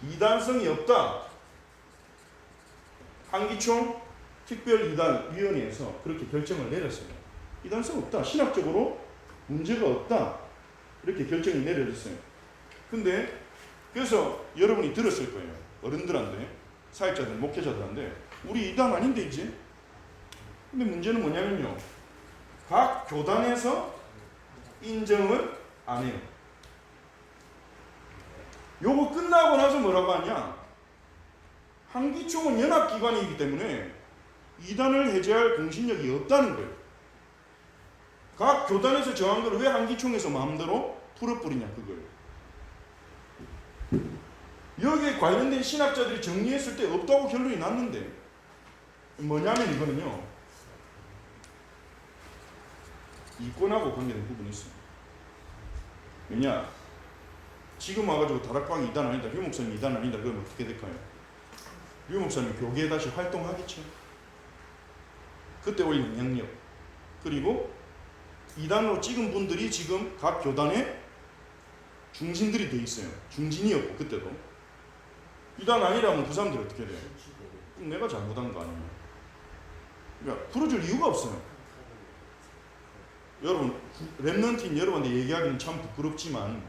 이단성이 없다. 한기총 특별 이단 위원회에서 그렇게 결정을 내렸어요. 이단성 없다. 신학적으로 문제가 없다. 이렇게 결정이 내려졌어요. 근데 그래서 여러분이 들었을 거예요. 어른들한테, 사역자들, 목회자들한테 우리 이단 아닌데 이제? 근데 문제는 뭐냐면요. 각 교단에서 인정을 안 해요. 요거 끝나고 나서 뭐라고 하냐? 한기총은 연합기관이기 때문에 이단을 해제할 공신력이 없다는 거예요. 각 교단에서 정한 걸 왜 한기총에서 마음대로 풀어버리냐 그거예요. 여기에 관련된 신학자들이 정리했을 때 없다고 결론이 났는데 뭐냐면 이거는요. 이권하고 관계된 부분이 있어요. 왜냐? 지금 와가지고 다락방이 이단 아니다, 류 목사님 이단 아니다 그러면 어떻게 될까요? 류 목사님 교계에 다시 활동하겠죠. 그때 올 영향력, 그리고 이단으로 찍은 분들이 지금 각 교단의 중진들이 돼 있어요. 중진이었고 그때도. 이단 아니라면 그 사람들이 어떻게 돼요? 그럼 내가 잘못한 거 아니에요. 그러니까 풀어줄 이유가 없어요. 여러분, 랩넌트인 여러분한테 얘기하기는 참 부끄럽지만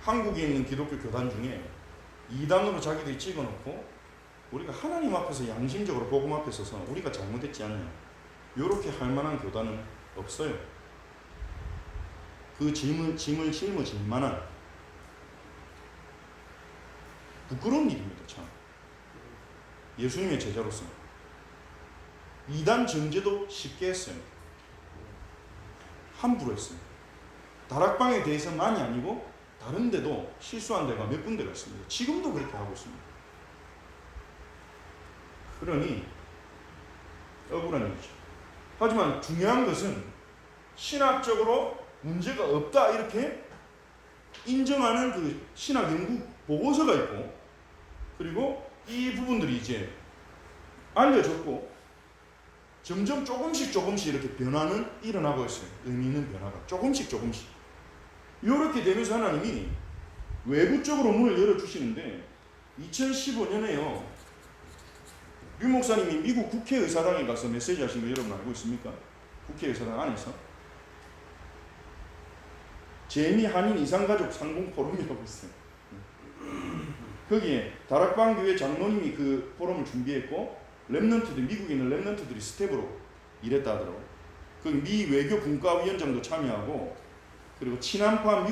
한국에 있는 기독교 교단 중에 이단으로 자기들이 찍어놓고 우리가 하나님 앞에서 양심적으로 복음 앞에 서서 우리가 잘못했지 않냐 이렇게 할 만한 교단은 없어요. 그 짐을 짊어질 만한 부끄러운 일입니다. 참. 예수님의 제자로서 이단 정죄도 쉽게 했어요. 함부로 했어요. 다락방에 대해서만이 아니고 다른 데도 실수한 데가 몇 군데가 있습니다. 지금도 그렇게 하고 있습니다. 그러니 억울한 일이죠. 하지만 중요한 것은 신학적으로 문제가 없다 이렇게 인정하는 그 신학 연구 보고서가 있고, 그리고 이 부분들이 이제 알려졌고 점점 조금씩 이렇게 변화는 일어나고 있어요. 의미 있는 변화가 조금씩 이렇게 되면서 하나님이 외부적으로 문을 열어주시는데, 2015년에요 류 목사님이 미국 국회의사당에 가서 메시지 하신 거 여러분 알고 있습니까? 국회의사당 안에서 재미 한인 이산가족 상봉 포럼이라고 있어요. 거기에 다락방 교회 장로님이 그 포럼을 준비했고, 랩런트들, 미국에 있는 랩런트들이 스텝으로 일했다 하더라고요. 거기 미 외교분과위원장도 참여하고, 그리고 친한파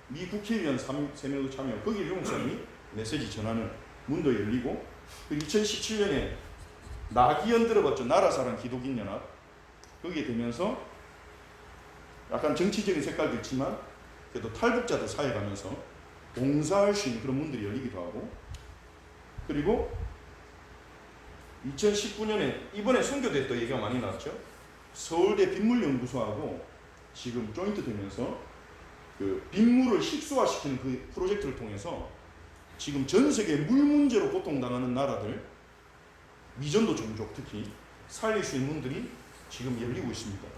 미 국회의원 3명도 참여하고, 거기에 류 목사님이 메시지 전하는 문도 열리고, 2017년에 나기연 들어봤죠? 나라사랑 기독인 연합. 거기에 되면서 약간 정치적인 색깔도 있지만 그래도 탈북자들 사이에 가면서 봉사할 수 있는 그런 문들이 열리기도 하고, 그리고 2019년에 이번에 선교대 또 얘기가 많이 나왔죠. 서울대 빗물연구소하고 지금 조인트 되면서 그 빗물을 식수화시키는 그 프로젝트를 통해서 지금 전 세계 물 문제로 고통당하는 나라들, 미전도 종족 특히 살릴 수 있는 문들이 지금 열리고 있습니다.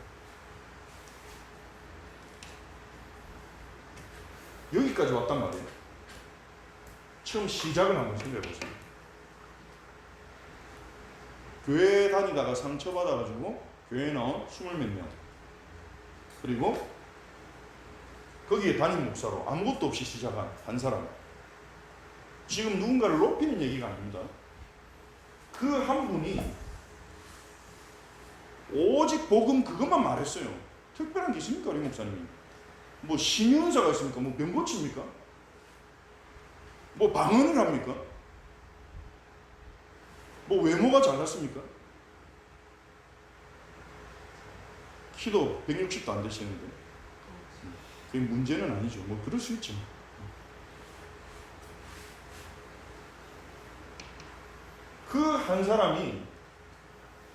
여기까지 왔단 말이에요. 처음 시작을 한번 생각해 보세요. 교회 다니다가 상처받아가지고 교회 나온 20몇 명, 그리고 거기에 담임 목사로 아무것도 없이 시작한 한 사람, 지금 누군가를 높이는 얘기가 아닙니다. 그 한 분이 오직 복음 그것만 말했어요. 특별한 게 있습니까? 우리 목사님이 뭐 신윤사가 있습니까? 뭐 병고치입니까? 뭐 방언을 합니까? 뭐 외모가 잘났습니까? 키도 160도 안 되시는데 그게 문제는 아니죠. 뭐 그럴 수 있죠. 그 한 사람이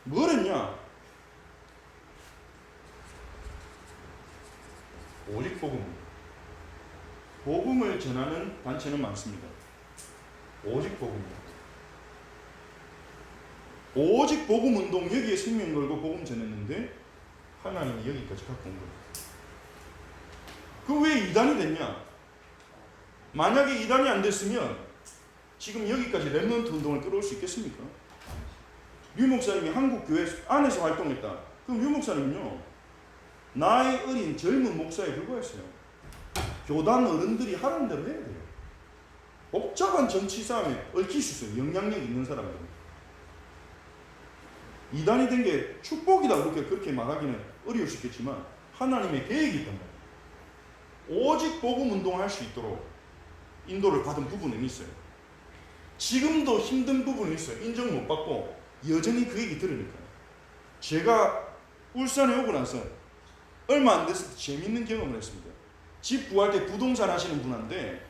뭘 했냐? 오직 복음을 전하는 단체는 많습니다. 오직 복음 운동, 여기에 생명 걸고 복음 전했는데 하나님이 여기까지 갖고 온 거예요. 그 왜 이단이 됐냐? 만약에 이단이 안 됐으면 지금 여기까지 랩런트 운동을 끌어올 수 있겠습니까? 류 목사님이 한국 교회 안에서 활동했다. 그럼 류 목사님은요, 나이 어린 젊은 목사에 불과했어요. 교단 어른들이 하라는 대로 해야 돼요. 복잡한 정치 싸움에 얽힐 수 있어요. 영향력 있는 사람들. 이단이 된 게 축복이다 그렇게 말하기는 어려울 수 있겠지만 하나님의 계획이 있단 말이에요. 오직 복음 운동할 수 있도록 인도를 받은 부분은 있어요. 지금도 힘든 부분은 있어요. 인정 못 받고 여전히 그 얘기 들으니까요. 제가 울산에 오고 나서 얼마 안 됐을 때 재밌는 경험을 했습니다. 집 구할 때 부동산 하시는 분한테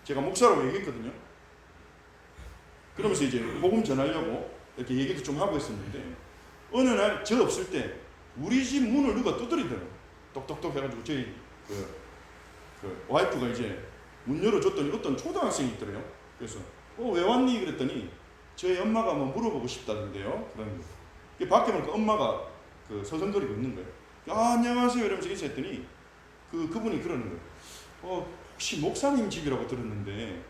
제가 목사라고 얘기했거든요. 그러면서 이제 복음 전하려고 이렇게 얘기도 좀 하고 있었는데, 어느 날 저 없을 때 우리 집 문을 누가 두드리더라고요. 똑똑똑 해가지고 저희 그 와이프가 이제 문 열어줬더니 어떤 초등학생이 있더래요. 그래서 왜 왔니? 그랬더니 저희 엄마가 뭐 물어보고 싶다던데요. 그런 거. 밖에 보니까 엄마가 그 서성거리고 있는 거예요. 안녕하세요 이러면서 인사했더니 그분이 그러는 거예요. 혹시 목사님 집이라고 들었는데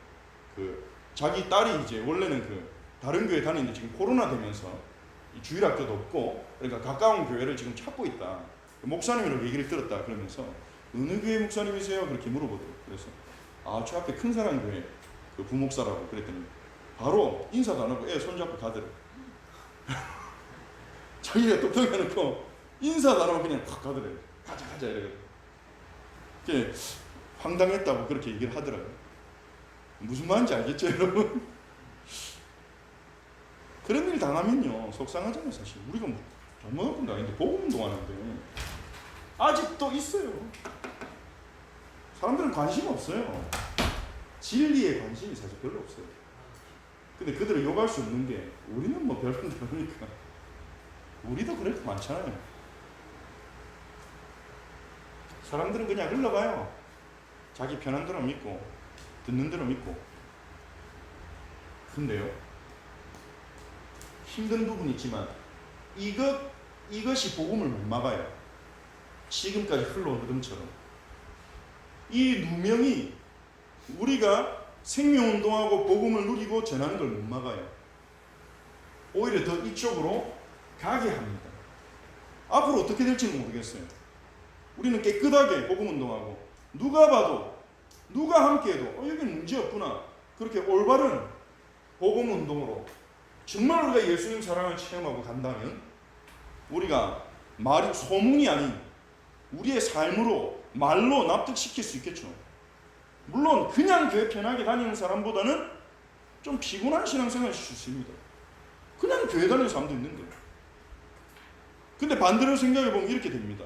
자기 딸이 이제 원래는 다른 교회 다니는데 지금 코로나 되면서 주일학교도 없고 그러니까 가까운 교회를 지금 찾고 있다. 목사님이라고 얘기를 들었다. 그러면서 어느 교회 목사님이세요? 그렇게 물어보더라고요. 그래서 저 앞에 큰 사랑 교회 그 부목사라고 그랬더니 바로 인사도 안 하고 애 손잡고 가더라고요. 자기가 똑똑해놓고 인사도 안 하고 그냥 확 가더라고요. 가자 이래가지고 황당했다고 그렇게 얘기를 하더라고요. 무슨 말인지 알겠죠 여러분? 그런 일 당하면요 속상하잖아요. 사실 우리가 뭐 잘못한 건 아닌데 복음 운동하는데 아직도 있어요. 사람들은 관심 없어요. 진리에 관심이 사실 별로 없어요. 근데 그들을 욕할 수 없는 게 우리는 뭐 별로 그러니까 우리도 그럴 때 많잖아요. 사람들은 그냥 흘러가요. 자기 편한 대로 믿고 듣는 대로 믿고. 근데요, 힘든 부분이 있지만 이것이 복음을 못 막아요. 지금까지 흘러온 흐름처럼 이 누명이 우리가 생명운동하고 복음을 누리고 전하는 걸 못 막아요. 오히려 더 이쪽으로 가게 합니다. 앞으로 어떻게 될지는 모르겠어요. 우리는 깨끗하게 복음운동하고 누가 봐도 누가 함께해도 여기는 문제없구나, 그렇게 올바른 복음운동으로 정말 우리가 예수님 사랑을 체험하고 간다면 우리가 말이 소문이 아닌 우리의 삶으로 말로 납득시킬 수 있겠죠. 물론 그냥 교회 편하게 다니는 사람보다는 좀 피곤한 신앙생활일 수 있습니다. 그냥 교회 다니는 사람도 있는데. 근데 반대로 생각해보면 이렇게 됩니다.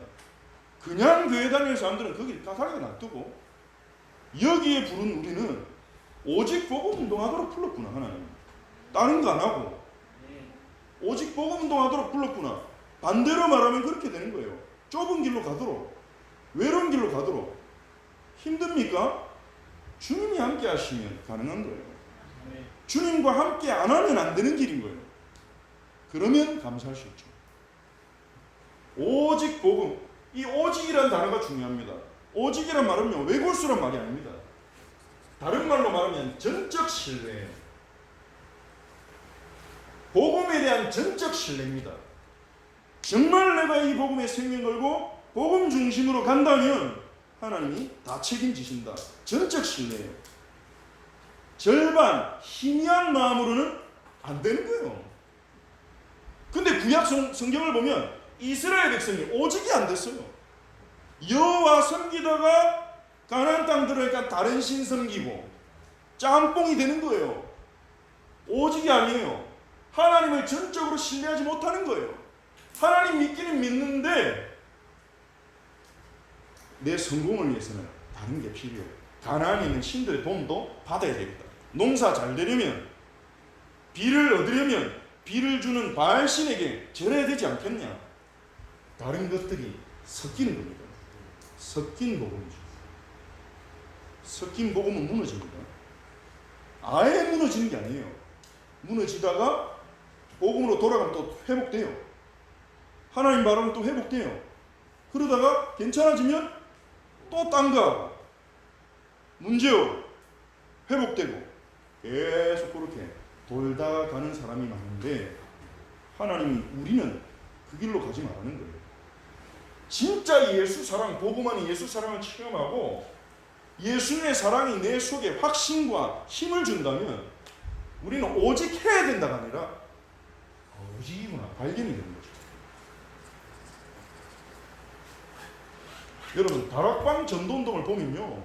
그냥 교회 다니는 사람들은 거기 가사하게 놔두고 여기에 부른 우리는 오직 복음 운동하도록 불렀구나. 하나님 다른 거 안 하고 오직 복음 운동하도록 불렀구나. 반대로 말하면 그렇게 되는 거예요. 좁은 길로 가도록, 외로운 길로 가도록. 힘듭니까? 주님이 함께 하시면 가능한 거예요. 주님과 함께 안 하면 안 되는 길인 거예요. 그러면 감사할 수 있죠. 오직 복음, 이 오직이라는 단어가 중요합니다. 오직이란 말은요, 외골수란 말이 아닙니다. 다른 말로 말하면 전적 신뢰예요. 복음에 대한 전적 신뢰입니다. 정말 내가 이 복음에 생명 걸고 복음 중심으로 간다면 하나님이 다 책임지신다. 전적 신뢰예요. 절반 희미한 마음으로는 안 되는 거예요. 근데 구약 성경을 보면 이스라엘 백성이 오직이 안 됐어요. 여호와 섬기다가 가나안 땅 들어가니까 다른 신 섬기고 짬뽕이 되는 거예요. 오직이 아니에요. 하나님을 전적으로 신뢰하지 못하는 거예요. 하나님 믿기는 믿는데 내 성공을 위해서는 다른 게 필요해요. 가나안에 있는 신들의 도움도 받아야 되겠다. 농사 잘 되려면, 비를 얻으려면 비를 주는 바알신에게 절해야 되지 않겠냐. 다른 것들이 섞이는 겁니다. 섞인 복음이죠. 섞인 복음은 무너집니다. 아예 무너지는 게 아니에요. 무너지다가 복음으로 돌아가면 또 회복돼요. 하나님 바라면 또 회복돼요. 그러다가 괜찮아지면 또 딴 거 하고 문제요. 회복되고 계속 그렇게 돌다 가는 사람이 많은데 하나님이 우리는 그 길로 가지 말라는 거예요. 진짜 예수 사랑, 복음 안에 예수 사랑을 체험하고 예수님의 사랑이 내 속에 확신과 힘을 준다면 우리는 오직 해야 된다가 아니라 오직이구나 발견이 되는 거죠. 여러분, 다락방 전도운동을 보면요,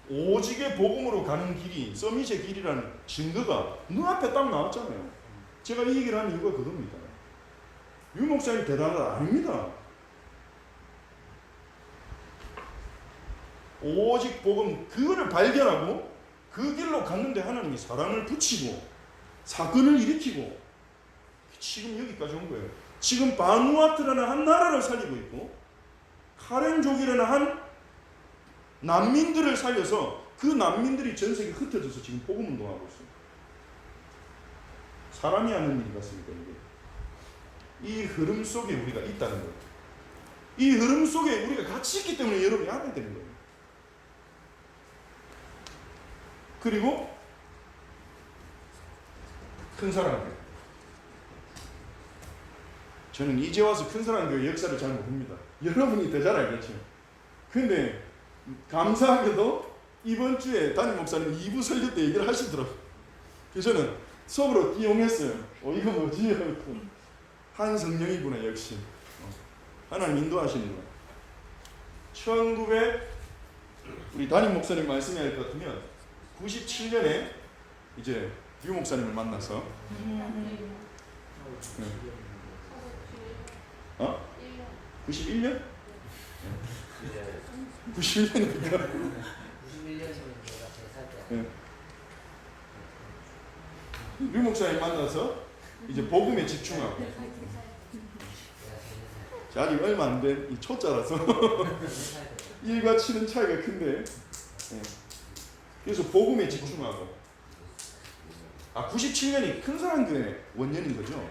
오직의 복음으로 가는 길이 서밋의 길이라는 증거가 눈앞에 딱 나왔잖아요. 제가 이 얘기를 하는 이유가 그겁니다. 유 목사님 대단하다 아닙니다. 오직 복음 그거를 발견하고 그 길로 갔는데 하나님이 사랑을 붙이고 사건을 일으키고 지금 여기까지 온 거예요. 지금 바누아투라는 한 나라를 살리고 있고 카렌족이라는 한 난민들을 살려서 그 난민들이 전 세계에 흩어져서 지금 복음 운동하고 있어요. 사람이 하는 일이 같습니까? 이게 이 흐름 속에 우리가 있다는 거예요. 이 흐름 속에 우리가 같이 있기 때문에 여러분이 알아야 되는 거예요. 그리고 큰 사랑교회. 저는 이제 와서 큰 사랑교회 역사를 잘 모릅니다. 여러분이 더 잘 알겠죠. 근데 감사하게도 이번 주에 담임 목사님 2부 설교 때 얘기를 하시더라고요. 그래서 저는 속으로 이용했어요. 이거 뭐지? 한 성령이구나 역시. 하나님 인도하시는구나. 1900 우리 담임 목사님 말씀이 할 것 같으면 97년에 이제 유 목사님을 만나서 91년? 91년이니까. 91년이면 내가 100살 때. 류 목사님 만나서 이제 복음에 집중하고. 자, 아직 얼마 안 된 이 초짜라서 1과 7은 차이가 큰데. 그래서 복음에 집중하고. 97년이 큰사랑교회 원년인 거죠.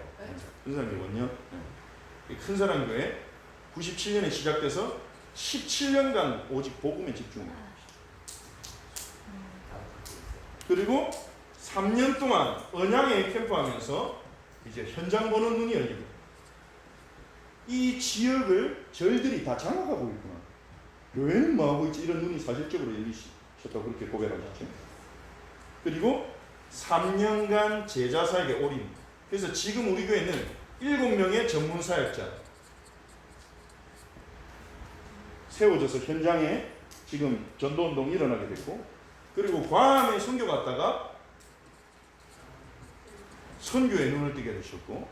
큰사랑교회 원년. 큰사랑교회 97년에 시작돼서 17년간 오직 복음에 집중해요. 그리고 3년 동안 언양에 캠프하면서 이제 현장 보는 눈이 열리고, 이 지역을 저희들이 다 장악하고 있구나. 교회는 뭐하고 있지? 이런 눈이 사실적으로 열리셨다고 그렇게 고백하셨죠. 그리고 3년간 제자 사역에 올인. 그래서 지금 우리 교회는 7명의 전문 사역자 세워져서 현장에 지금 전도운동이 일어나게 됐고, 그리고 괌에 선교 갔다가 선교에 눈을 뜨게 되셨고,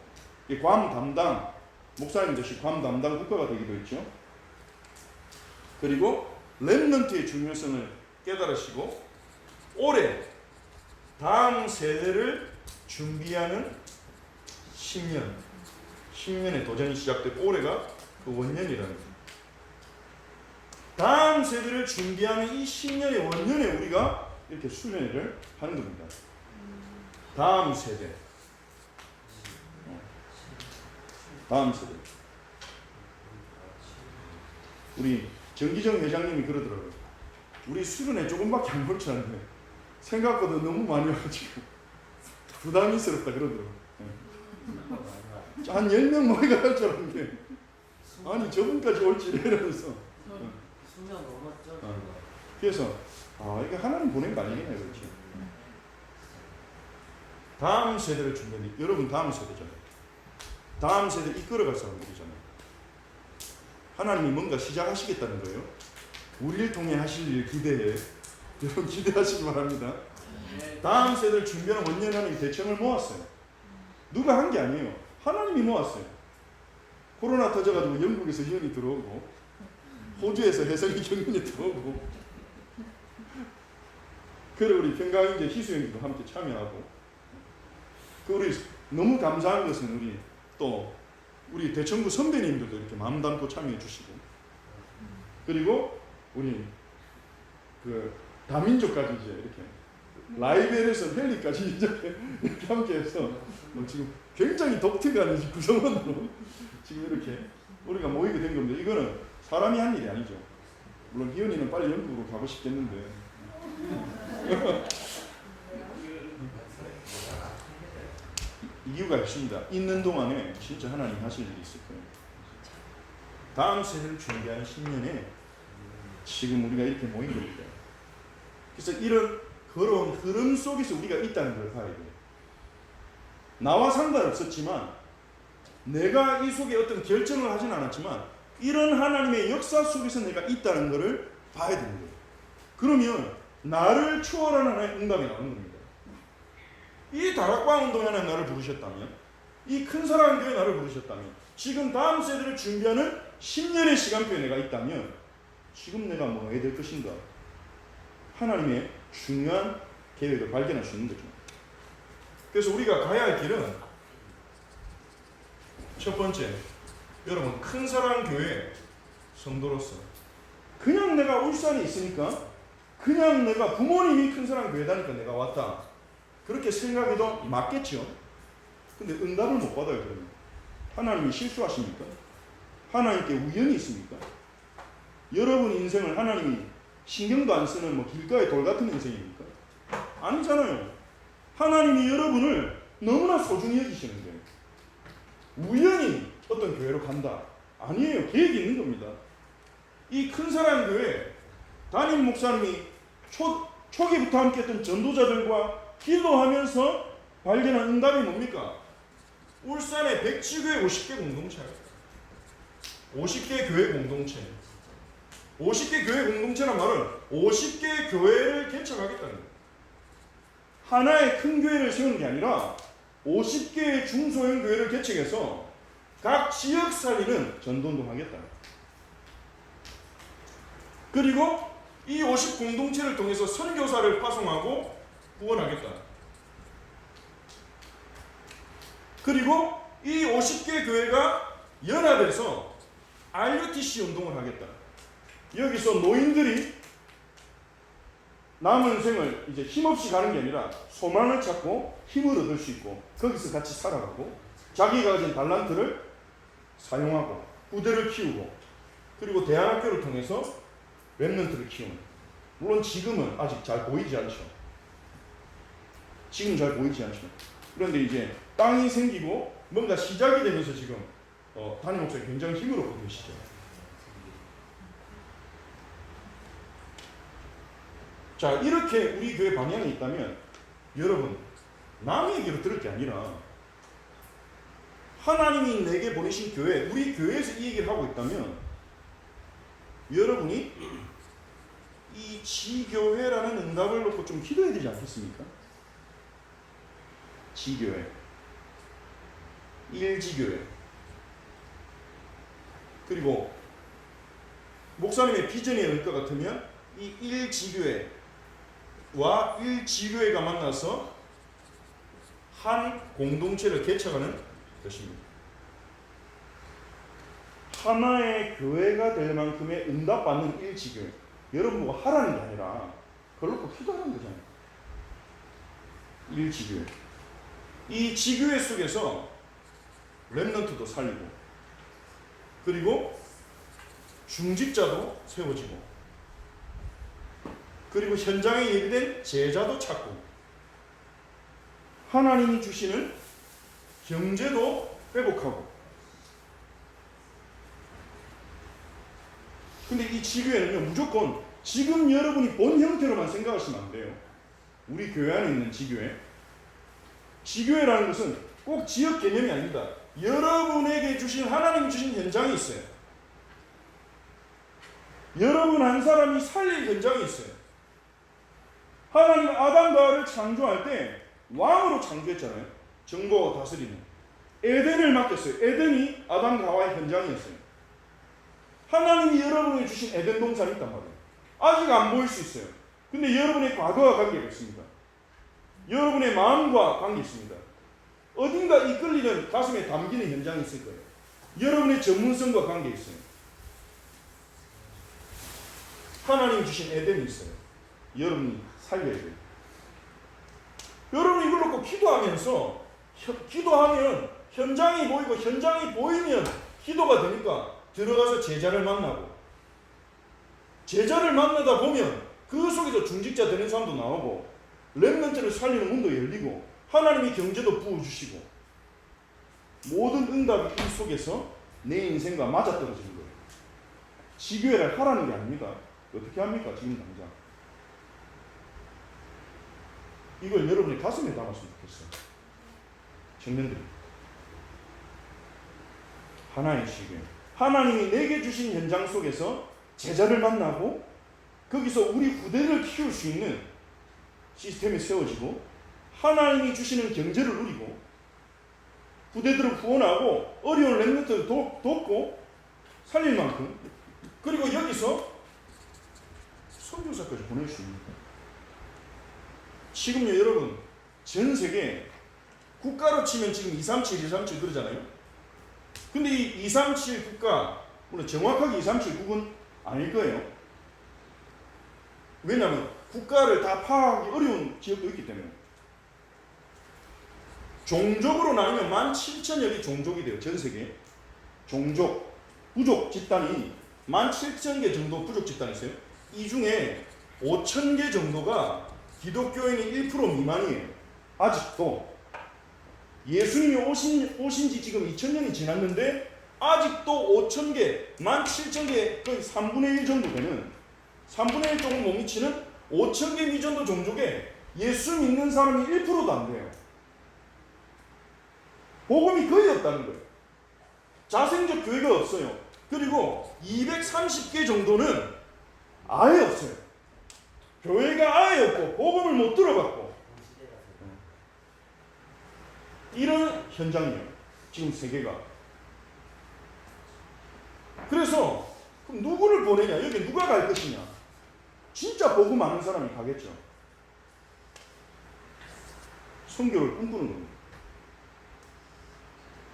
이 괌 담당 목사님 대신 괌 담당 국가가 되기도 했죠. 그리고 렘넌트의 중요성을 깨달으시고 올해 다음 세대를 준비하는 10년의 도전이 시작됐고, 올해가 그 원년이라는 거예요. 다음 세대를 준비하는 이 10년의 원년에 우리가 이렇게 수련회를 하는 겁니다. 다음 세대. 다음 세대. 우리 정기정 회장님이 그러더라고요. 우리 수련회 조금밖에 안 볼 줄 알았는데 생각보다 너무 많이 와가지고 부담스럽다 그러더라고요. 한 10명 모이가 할 줄 알았는데 아니 저분까지 올지 이러면서. 수명 넘었죠. 그래서 이게 하나님 보낸 거 아니겠냐 그렇지. 다음 세대를 준비하는, 여러분 다음 세대잖아요. 다음 세대 이끌어갈 사람들이잖아요. 하나님이 뭔가 시작하시겠다는 거예요. 우리를 통해 하실 일 기대해. 여러분 기대하시기 바랍니다. 다음 세대를 준비하는 원년 하나님 대청을 모았어요. 누가 한 게 아니에요. 하나님이 모았어요. 코로나 터져가지고 영국에서 희연이 들어오고, 호주에서 혜성이 경륜이 들어오고, 그래 우리 평강인제 희수형님도 함께 참여하고, 우리 너무 감사한 것은 우리 또 우리 대청구 선배님들도 이렇게 마음 담고 참여해 주시고, 그리고 우리 그 다민족까지 이제 이렇게 라이벨에서 헬리까지 이렇게 함께해서 지금 굉장히 독특한 구성원으로 지금 이렇게 우리가 모이게 된 겁니다. 이거는 사람이 한 일이 아니죠. 물론 희연이는 빨리 영국으로 가고 싶겠는데 이유가 있습니다. 있는 동안에 진짜 하나님 하실 일이 있을 거예요. 다음 세대를 준비하는 10년에 지금 우리가 이렇게 모인 겁니다. 그래서 이런 걸어온 흐름 속에서 우리가 있다는 걸 봐야 돼요. 나와 상관없었지만, 내가 이 속에 어떤 결정을 하진 않았지만 이런 하나님의 역사 속에서 내가 있다는 것을 봐야 되는 거예요. 그러면 나를 초월하는 하나님의 응답이 나오는 겁니다. 이 다락방 운동에 하나님 나를 부르셨다면, 이 큰 사랑 교회에 나를 부르셨다면, 지금 다음 세대를 준비하는 10년의 시간표에 내가 있다면 지금 내가 뭐 해야 될 것인가? 하나님의 중요한 계획을 발견할 수 있는 거죠. 그래서 우리가 가야 할 길은 첫 번째, 여러분 큰 사랑 교회 성도로서 그냥 내가 울산에 있으니까, 그냥 내가 부모님이 큰 사랑 교회다니까 내가 왔다, 그렇게 생각해도 맞겠죠. 근데 응답을 못 받아요. 그러면 하나님이 실수하십니까? 하나님께 우연이 있습니까? 여러분 인생을 하나님이 신경도 안 쓰는 뭐 길가의 돌 같은 인생입니까? 아니잖아요. 하나님이 여러분을 너무나 소중히 여기시는 거예요. 우연히 어떤 교회로 간다, 아니에요. 계획이 있는 겁니다. 이 큰 사랑 교회 담임 목사님이 초기부터 함께했던 전도자들과 기도하면서 발견한 응답이 뭡니까? 울산의 107교회 50개 공동체예요. 50개 교회 공동체. 50개 교회 공동체란 말은 50개 교회를 개척하겠다는 거예요. 하나의 큰 교회를 세우는 게 아니라 50개의 중소형 교회를 개척해서 각 지역 살리는 전도운동 하겠다. 그리고 이 50 공동체를 통해서 선교사를 파송하고 구원하겠다. 그리고 이 50개 교회가 연합해서 RUTC 운동을 하겠다. 여기서 노인들이 남은 생을 이제 힘없이 가는 게 아니라 소망을 찾고 힘을 얻을 수 있고 거기서 같이 살아가고 자기가 가진 달란트를 사용하고 부대를 키우고 그리고 대안학교를 통해서 렘넌트를 키우는. 물론 지금은 아직 잘 보이지 않죠. 지금 잘 보이지 않죠. 그런데 이제 땅이 생기고 뭔가 시작이 되면서 지금 담임 목사님 굉장히 힘을 얻고 계시죠. 자, 이렇게 우리 교회 방향이 있다면 여러분 남의 얘기로 들을 게 아니라 하나님이 내게 보내신 교회, 우리 교회에서 이 얘기를 하고 있다면 여러분이 이 지교회라는 응답을 놓고 좀 기도해야 되지 않겠습니까? 지교회, 일지교회, 그리고 목사님의 비전이 올 것 같으면 이 일지교회와 일지교회가 만나서 한 공동체를 개척하는 것입니다. 하나의 교회가 될 만큼의 응답받는 일지교회. 여러분 보고 하라는 게 아니라 그걸 놓고 기도하는 거잖아요. 일지교회. 이 지교회 속에서 렘넌트도 살리고 그리고 중직자도 세워지고 그리고 현장에 예비된 제자도 찾고 하나님이 주시는 경제도 회복하고. 근데 이 지교회는요 무조건 지금 여러분이 본 형태로만 생각하시면 안 돼요. 우리 교회 안에 있는 지교회, 지교회라는 것은 꼭 지역 개념이 아닙니다. 여러분에게 주신 하나님이 주신 현장이 있어요. 여러분 한 사람이 살릴 현장이 있어요. 하나님 아담과 하와를 창조할 때 왕으로 창조했잖아요. 정복하고 다스리는 에덴을 맡겼어요. 에덴이 아담과 하와의 현장이었어요. 하나님이 여러분에게 주신 에덴 동산이 있단 말이에요. 아직 안 보일 수 있어요. 근데 여러분의 과거와 관계가 있습니다. 여러분의 마음과 관계 있습니다. 어딘가 이끌리는 가슴에 담기는 현장이 있을 거예요. 여러분의 전문성과 관계 있어요. 하나님이 주신 에덴이 있어요. 여러분이 살려야 돼요. 여러분 이걸 놓고 기도하면서 기도하면 현장이 보이고 현장이 보이면 기도가 되니까 들어가서 제자를 만나고 제자를 만나다 보면 그 속에서 중직자 되는 사람도 나오고 렘넌트를 살리는 문도 열리고 하나님이 경제도 부어주시고 모든 응답이 이 속에서 내 인생과 맞아떨어지는 거예요. 지교회를 하라는 게 아닙니다. 어떻게 합니까? 지금 당장. 이걸 여러분의 가슴에 담았으면 좋겠어요. 청년들이. 하나의 지교회. 하나님이 내게 주신 현장 속에서 제자를 만나고 거기서 우리 후대를 키울 수 있는 시스템이 세워지고 하나님이 주시는 경제를 누리고 후대들을 구원하고 어려운 렘넌트를 돕고 살릴 만큼 그리고 여기서 선교사까지 보낼 수 있는 거예요. 지금요 여러분 전 세계 국가로 치면 지금 237, 237 그러잖아요. 근데 이 237 국가 물론 정확하게 237 국은 아닐 거예요. 왜냐하면 국가를 다 파악하기 어려운 지역도 있기 때문에. 종족으로 나누면 17,000여개 종족이 돼요. 전 세계 종족, 부족 집단이 17,000개 정도 부족 집단이 있어요. 이 중에 5,000개 정도가 기독교인이 1% 미만이에요. 아직도 예수님이 오신 지 지금 2000년이 지났는데 아직도 5,000개, 17,000개 거의 3분의 1 정도 되는 3분의 1 조금 못 미치는 5,000개 미전도 종족에 예수 믿는 사람이 1%도 안 돼요. 복음이 거의 없다는 거예요. 자생적 교회가 없어요. 그리고 230개 정도는 아예 없어요. 교회가 아예 없고 복음을 못 들어봤고 이런 현장이에요. 지금 세계가. 그래서 그럼 누구를 보내냐? 여기 누가 갈 것이냐? 진짜 복음 아는 사람이 가겠죠. 선교를 꿈꾸는 겁니다.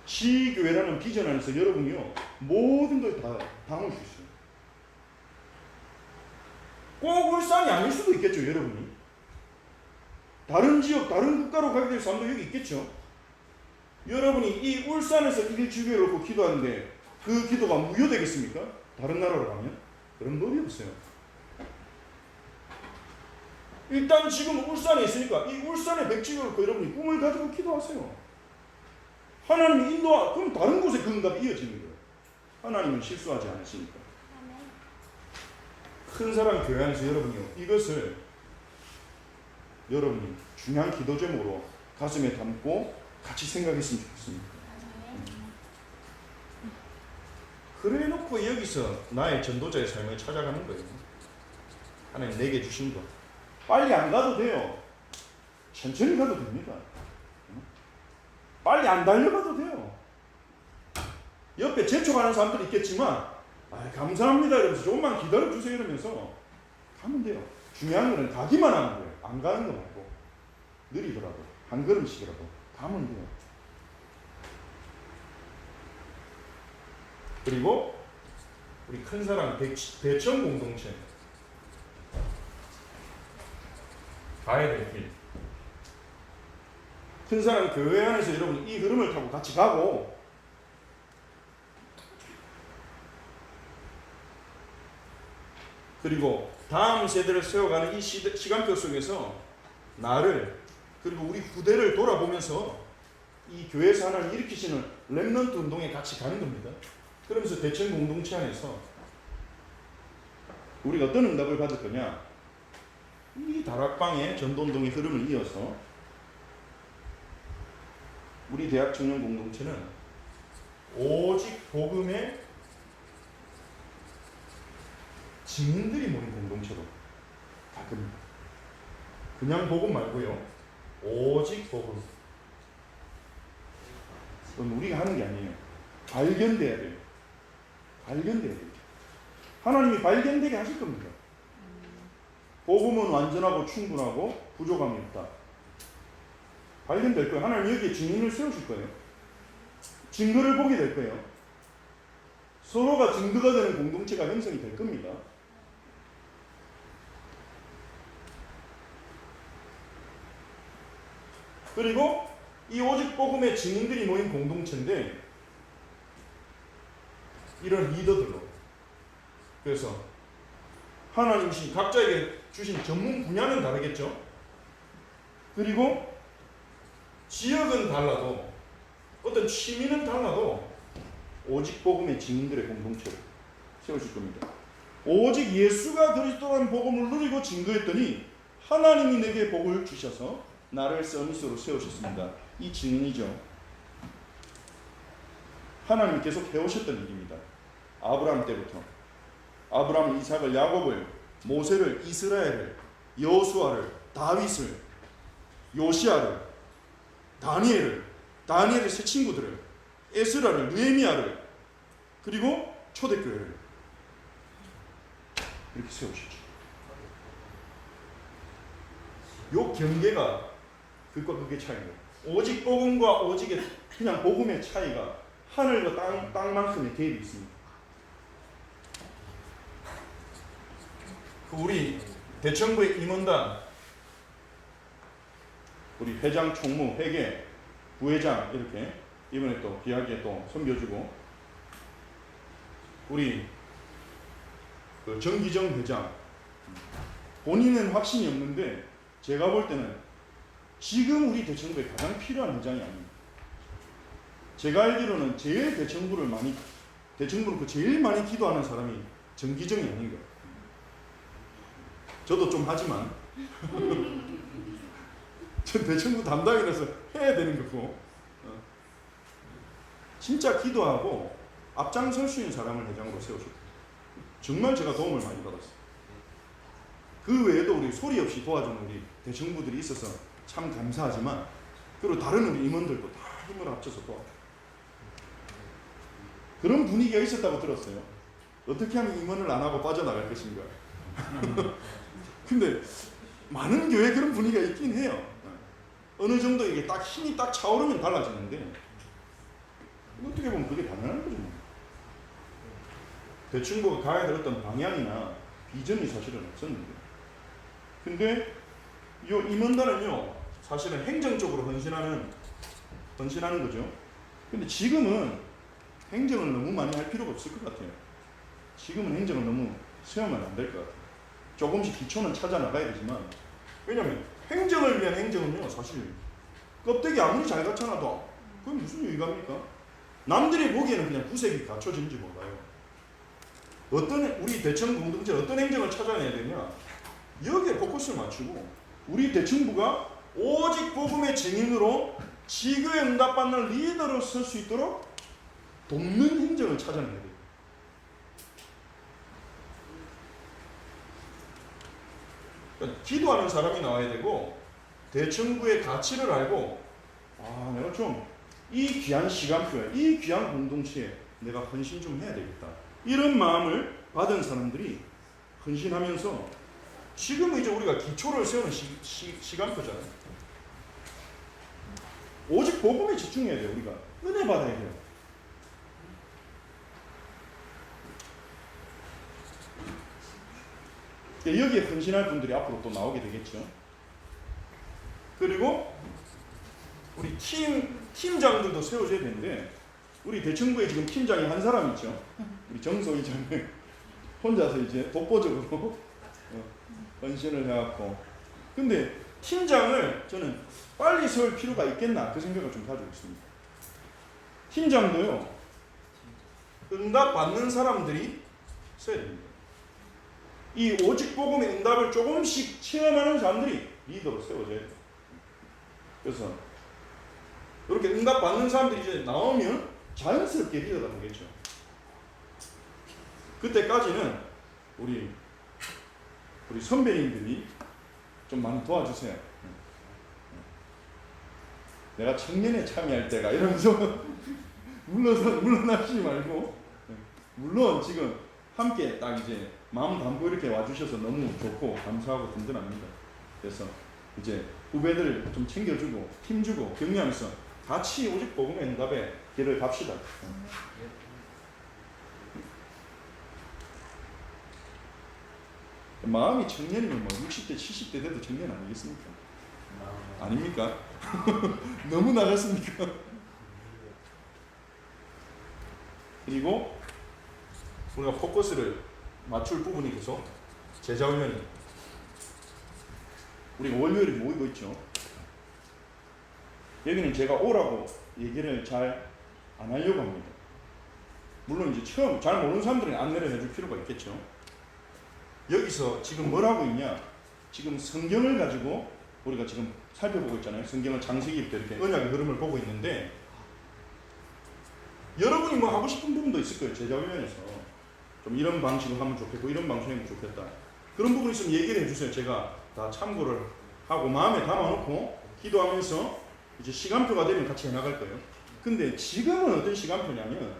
지교회라는 비전 안에서 여러분이요 모든 걸 다 담을 수 있어요. 꼭 울산이 아닐 수도 있겠죠, 여러분이. 다른 지역, 다른 국가로 가게 될 사람도 여기 있겠죠. 여러분이 이 울산에서 일주교회를 놓고 기도하는데 그 기도가 무효되겠습니까? 다른 나라로 가면? 그런 법이 없어요. 일단 지금 울산에 있으니까 이 울산의 백지교를 놓고 여러분이 꿈을 가지고 기도하세요. 하나님이 인도하, 그럼 다른 곳에 그 응답이 이어지는 거예요. 하나님은 실수하지 않으시니까. 큰 사랑 교회 안에서 여러분이요 이것을 여러분이 중요한 기도 제목으로 가슴에 담고 같이 생각했으면 좋겠습니다. 그래 놓고 여기서 나의 전도자의 삶을 찾아가는 거예요. 하나님 내게 주신 거. 빨리 안 가도 돼요. 천천히 가도 됩니다. 빨리 안 달려가도 돼요. 옆에 재촉하는 사람들이 있겠지만 감사합니다 이러면서 조금만 기다려주세요 이러면서 가면 돼요. 중요한 거는 가기만 하는 거예요. 안 가는 거 말고 느리더라도 한 걸음씩이라도 가면 돼요. 그리고 우리 큰사랑 대천 공동체 가야 될 길. 큰사랑 교회 안에서 여러분 이 흐름을 타고 같이 가고 그리고 다음 세대를 세워가는 이 시간표 속에서 나를 그리고 우리 후대를 돌아보면서 이 교회에서 하나님 일으키시는 렘넌트 운동에 같이 가는 겁니다. 그러면서 대천 공동체 안에서 우리가 어떤 응답을 받을 거냐? 이 다락방의 전도운동의 흐름을 이어서 우리 대학 청년 공동체는 오직 복음의 증인들이 모인 공동체로 갈 겁니다. 그냥 복음 말고요. 오직 복음. 그건 우리가 하는 게 아니에요. 발견돼야 돼요. 발견돼야 돼요. 하나님이 발견되게 하실 겁니다. 복음은 완전하고 충분하고 부족함이 없다. 발견될 거예요. 하나님 여기에 증인을 세우실 거예요. 증거를 보게 될 거예요. 서로가 증거가 되는 공동체가 형성이 될 겁니다. 그리고 이 오직 복음의 증인들이 모인 공동체인데 이런 리더들로 그래서 하나님이 각자에게 주신 전문 분야는 다르겠죠. 그리고 지역은 달라도 어떤 취미는 달라도 오직 복음의 증인들의 공동체를 세우실 겁니다. 오직 예수가 그리스도라는 복음을 누리고 증거했더니 하나님이 내게 복을 주셔서 나를 서밋으로 세우셨습니다. 이 증인이죠. 하나님이 계속 해오셨던 일입니다. 아브라함 때부터 아브라함, 이삭을, 야곱을, 모세를, 이스라엘을, 여호수아를, 다윗을, 요시아를, 다니엘의 세 친구들을, 에스라를, 느헤미야를, 그리고 초대교회를 이렇게 세우셨죠. 요 경계가 극과 극의 차이예요. 오직 복음과 오직의 그냥 복음의 차이가 하늘과 땅만큼의 갭이 있습니다. 우리 대청부의 임원단, 우리 회장, 총무, 회계, 부회장 이렇게 이번에 또 귀하게 또 섬겨주고 우리 그 정기정 회장 본인은 확신이 없는데 제가 볼 때는 지금 우리 대청부에 가장 필요한 회장이 아닙니다. 제가 알기로는 제일 대청부를 제일 많이 기도하는 사람이 정기정이 아닌가. 저도 좀 하지만 전 대청부 담당이라서 해야 되는 거고 진짜 기도하고 앞장설 수 있는 사람을 회장으로 세우셨고 정말 제가 도움을 많이 받았어요. 그 외에도 우리 소리 없이 도와주는 우리 대청부들이 있어서 참 감사하지만 그리고 다른 우리 임원들도 다 힘을 합쳐서 도와줘요. 그런 분위기가 있었다고 들었어요. 어떻게 하면 임원을 안 하고 빠져나갈 것인가. 근데 많은 교회에 그런 분위기가 있긴 해요. 어느 정도 이게 딱 힘이 딱 차오르면 달라지는데 어떻게 보면 그게 당연한 거죠. 대충 가야 될 어떤 방향이나 비전이 사실은 없었는데, 근데 이 임원단은요 사실은 행정적으로 헌신하는 거죠. 근데 지금은 행정을 너무 많이 할 필요가 없을 것 같아요. 지금은 행정을 너무 세우면 안 될 것 같아요. 조금씩 기초는 찾아 나가야 되지만, 왜냐면 행정을 위한 행정은요 사실 껍데기 아무리 잘 갖춰놔도 그게 무슨 유익합니까? 남들이 보기에는 그냥 구색이 갖춰진지 몰라요. 어떤 우리 대청 공동체 어떤 행정을 찾아내야 되냐, 여기에 포커스를 맞추고 우리 대청부가 오직 복음의 증인으로 지교에 응답받는 리더로 설 수 있도록 돕는 행정을 찾아내야 돼요. 그러니까 기도하는 사람이 나와야 되고, 대청부의 가치를 알고, 내가 좀 이 귀한 시간표에, 이 귀한 공동체에 내가 헌신 좀 해야 되겠다, 이런 마음을 받은 사람들이 헌신하면서, 지금 이제 우리가 기초를 세우는 시간표잖아요. 오직 복음에 집중해야 돼요. 우리가 은혜 받아야 돼요. 여기에 헌신할 분들이 앞으로 또 나오게 되겠죠. 그리고 우리 팀장들도 세워줘야 되는데, 우리 대청부에 지금 팀장이 한 사람 있죠. 우리 정소 이장은 혼자서 이제 독보적으로 헌신을 해갖고, 근데 팀장을 저는 빨리 세울 필요가 있겠나 그 생각을 좀 가지고 있습니다. 팀장도요 응답 받는 사람들이 써야 됩니다. 이 오직 복음의 응답을 조금씩 체험하는 사람들이 리더로 세워져야 돼요. 그래서 이렇게 응답 받는 사람들이 이제 나오면 자연스럽게 리더가 되겠죠. 그때까지는 우리 선배님들이 좀 많이 도와주세요. 내가 청년에 참여할 때가 이러면서 물러나시지 말고, 물론 지금 함께 딱 이제 마음 담고 이렇게 와주셔서 너무 좋고 감사하고 든든합니다. 그래서 이제 후배들 좀 챙겨주고 힘주고 격려하면서 같이 오직 복음의 응답의 길을 갑시다. 마음이 청년이면 뭐 60대 70대 돼도 청년 아니겠습니까? 아닙니까? 너무 나갔습니까? 그리고 우리가 포커스를 맞출 부분이 계속 제자훈련이, 우리가 월요일에 모이고 있죠. 여기는 제가 오라고 얘기를 잘 안 하려고 합니다. 물론 이제 처음 잘 모르는 사람들은 안내를 해줄 필요가 있겠죠. 여기서 지금 뭘 하고 있냐, 지금 성경을 가지고 우리가 지금 살펴보고 있잖아요. 성경을 장세기 이렇게 언약의 흐름을 보고 있는데, 여러분이 뭐 하고 싶은 부분도 있을 거예요. 제자훈련에서 좀 이런 방식으로 하면 좋겠고 이런 방식으로 하면 좋겠다, 그런 부분이 있으면 얘기를 해주세요. 제가 다 참고를 하고 마음에 담아놓고 기도하면서 이제 시간표가 되면 같이 해나갈 거예요. 근데 지금은 어떤 시간표냐면,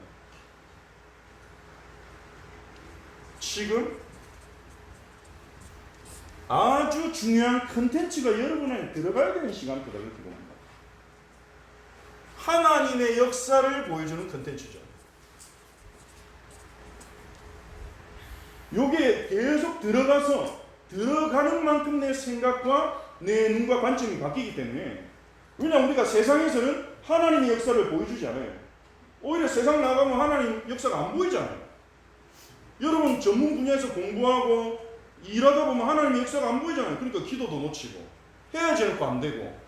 지금 아주 중요한 컨텐츠가 여러분 안에 들어가야 되는 시간표다, 이렇게 봅니다. 하나님의 역사를 보여주는 컨텐츠죠. 요게 계속 들어가는 만큼 내 생각과 내 눈과 관점이 바뀌기 때문에, 왜냐하면 우리가 세상에서는 하나님의 역사를 보여주지 않아요. 오히려 세상 나가면 하나님 역사가 안 보이잖아요. 여러분 전문 분야에서 공부하고 일하다 보면 하나님의 역사가 안 보이잖아요. 그러니까 기도도 놓치고 해야지 않고 안 되고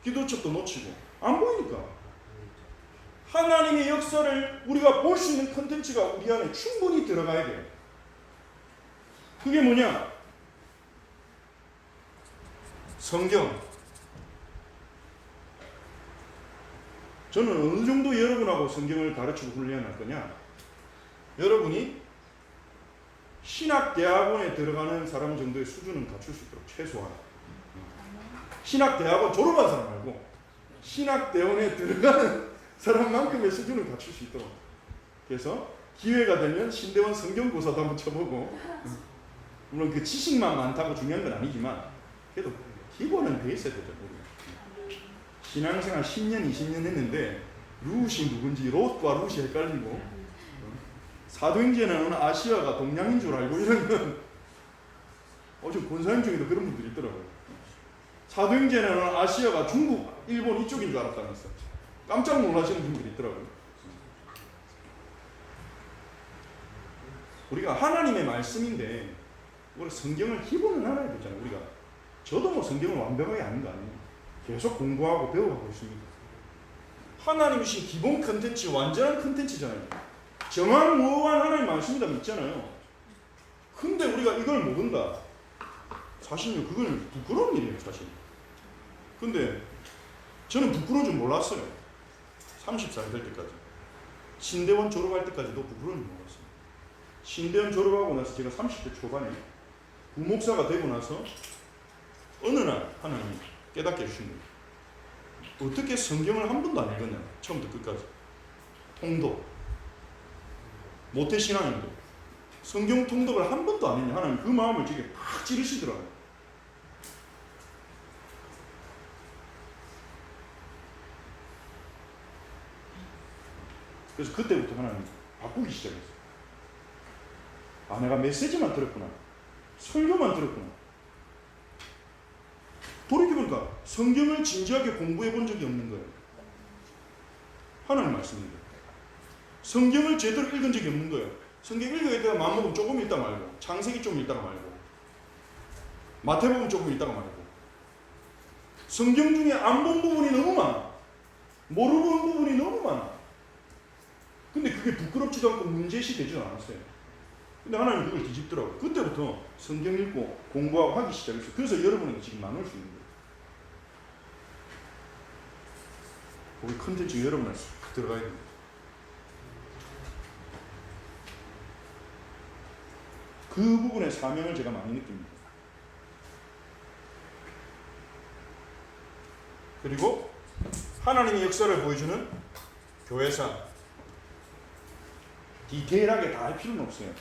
기도첩도 놓치고 안 보이니까. 하나님의 역사를 우리가 볼 수 있는 컨텐츠가 우리 안에 충분히 들어가야 돼요. 그게 뭐냐? 성경. 저는 어느 정도 여러분하고 성경을 가르치고 훈련할 거냐? 여러분이 신학대학원에 들어가는 사람 정도의 수준은 갖출 수 있도록 최소한. 신학대학원 졸업한 사람 말고 신학대원에 들어가는 사람만큼의 수준을 갖출 수 있도록. 그래서 기회가 되면 신대원 성경고사도 한번 쳐보고 물론 그 지식만 많다고 중요한 건 아니지만 그래도 기본은 돼 있어야 되죠. 우리. 신앙생활 10년 20년 했는데 룻이 누군지 롯과 룻이 헷갈리고 사도행전에는 아시아가 동양인 줄 알고 이런 건 좀 권사님 중에도 그런 분들이 있더라고요. 사도행전에는 아시아가 중국, 일본 이쪽인 줄 알았다면서 깜짝 놀라시는 분들이 있더라고요. 우리가 하나님의 말씀인데 우리 성경을 기본을 알아야 되잖아요. 우리가 저도 뭐 성경을 완벽하게 아는 거 아니에요. 계속 공부하고 배워가고 있습니다. 하나님이신 기본 컨텐츠 완전한 컨텐츠잖아요. 정황무어한 하나님 말씀이다 믿잖아요. 근데 우리가 이걸 모른다. 사실은 그건 부끄러운 일이에요. 사실. 근데 저는 부끄러운 줄 몰랐어요. 30살 될 때까지. 신대원 졸업할 때까지도 부끄러운 줄 몰랐어요. 신대원 졸업하고 나서 제가 30대 초반에 부목사가 되고 나서 어느 날 하나님이 깨닫게 해주신 거예요. 어떻게 성경을 한 번도 안 읽었냐. 처음부터 끝까지. 통독. 모태신앙인도. 성경 통독을 한 번도 안 했냐. 하나님 그 마음을 되게 팍 찌르시더라고요. 그래서 그때부터 하나님 바꾸기 시작했어요. 아, 내가 메시지만 들었구나. 설교만 들었구나. 돌이켜보니까 성경을 진지하게 공부해 본 적이 없는 거예요. 하나님 말씀입니다. 성경을 제대로 읽은 적이 없는 거예요. 성경 읽어야 되다 마음먹으면 조금 읽다 말고, 창세기 좀 읽다가 말고, 마태복음 조금 읽다가 말고. 성경 중에 안 본 부분이 너무 많아. 모르는 부분이 너무 많아. 근데 그게 부끄럽지도 않고 문제시 되지도 않았어요. 근데 하나님 그걸 뒤집더라고요. 그때부터 성경 읽고 공부하고 하기 시작했어요. 그래서 여러분에게 지금 나눌 수 있는 거예요. 거기 컨텐츠 여러분에 싹 들어가야 됩니다. 그 부분의 사명을 제가 많이 느낍니다. 그리고 하나님의 역사를 보여주는 교회사. 디테일하게 다 할 필요는 없어요.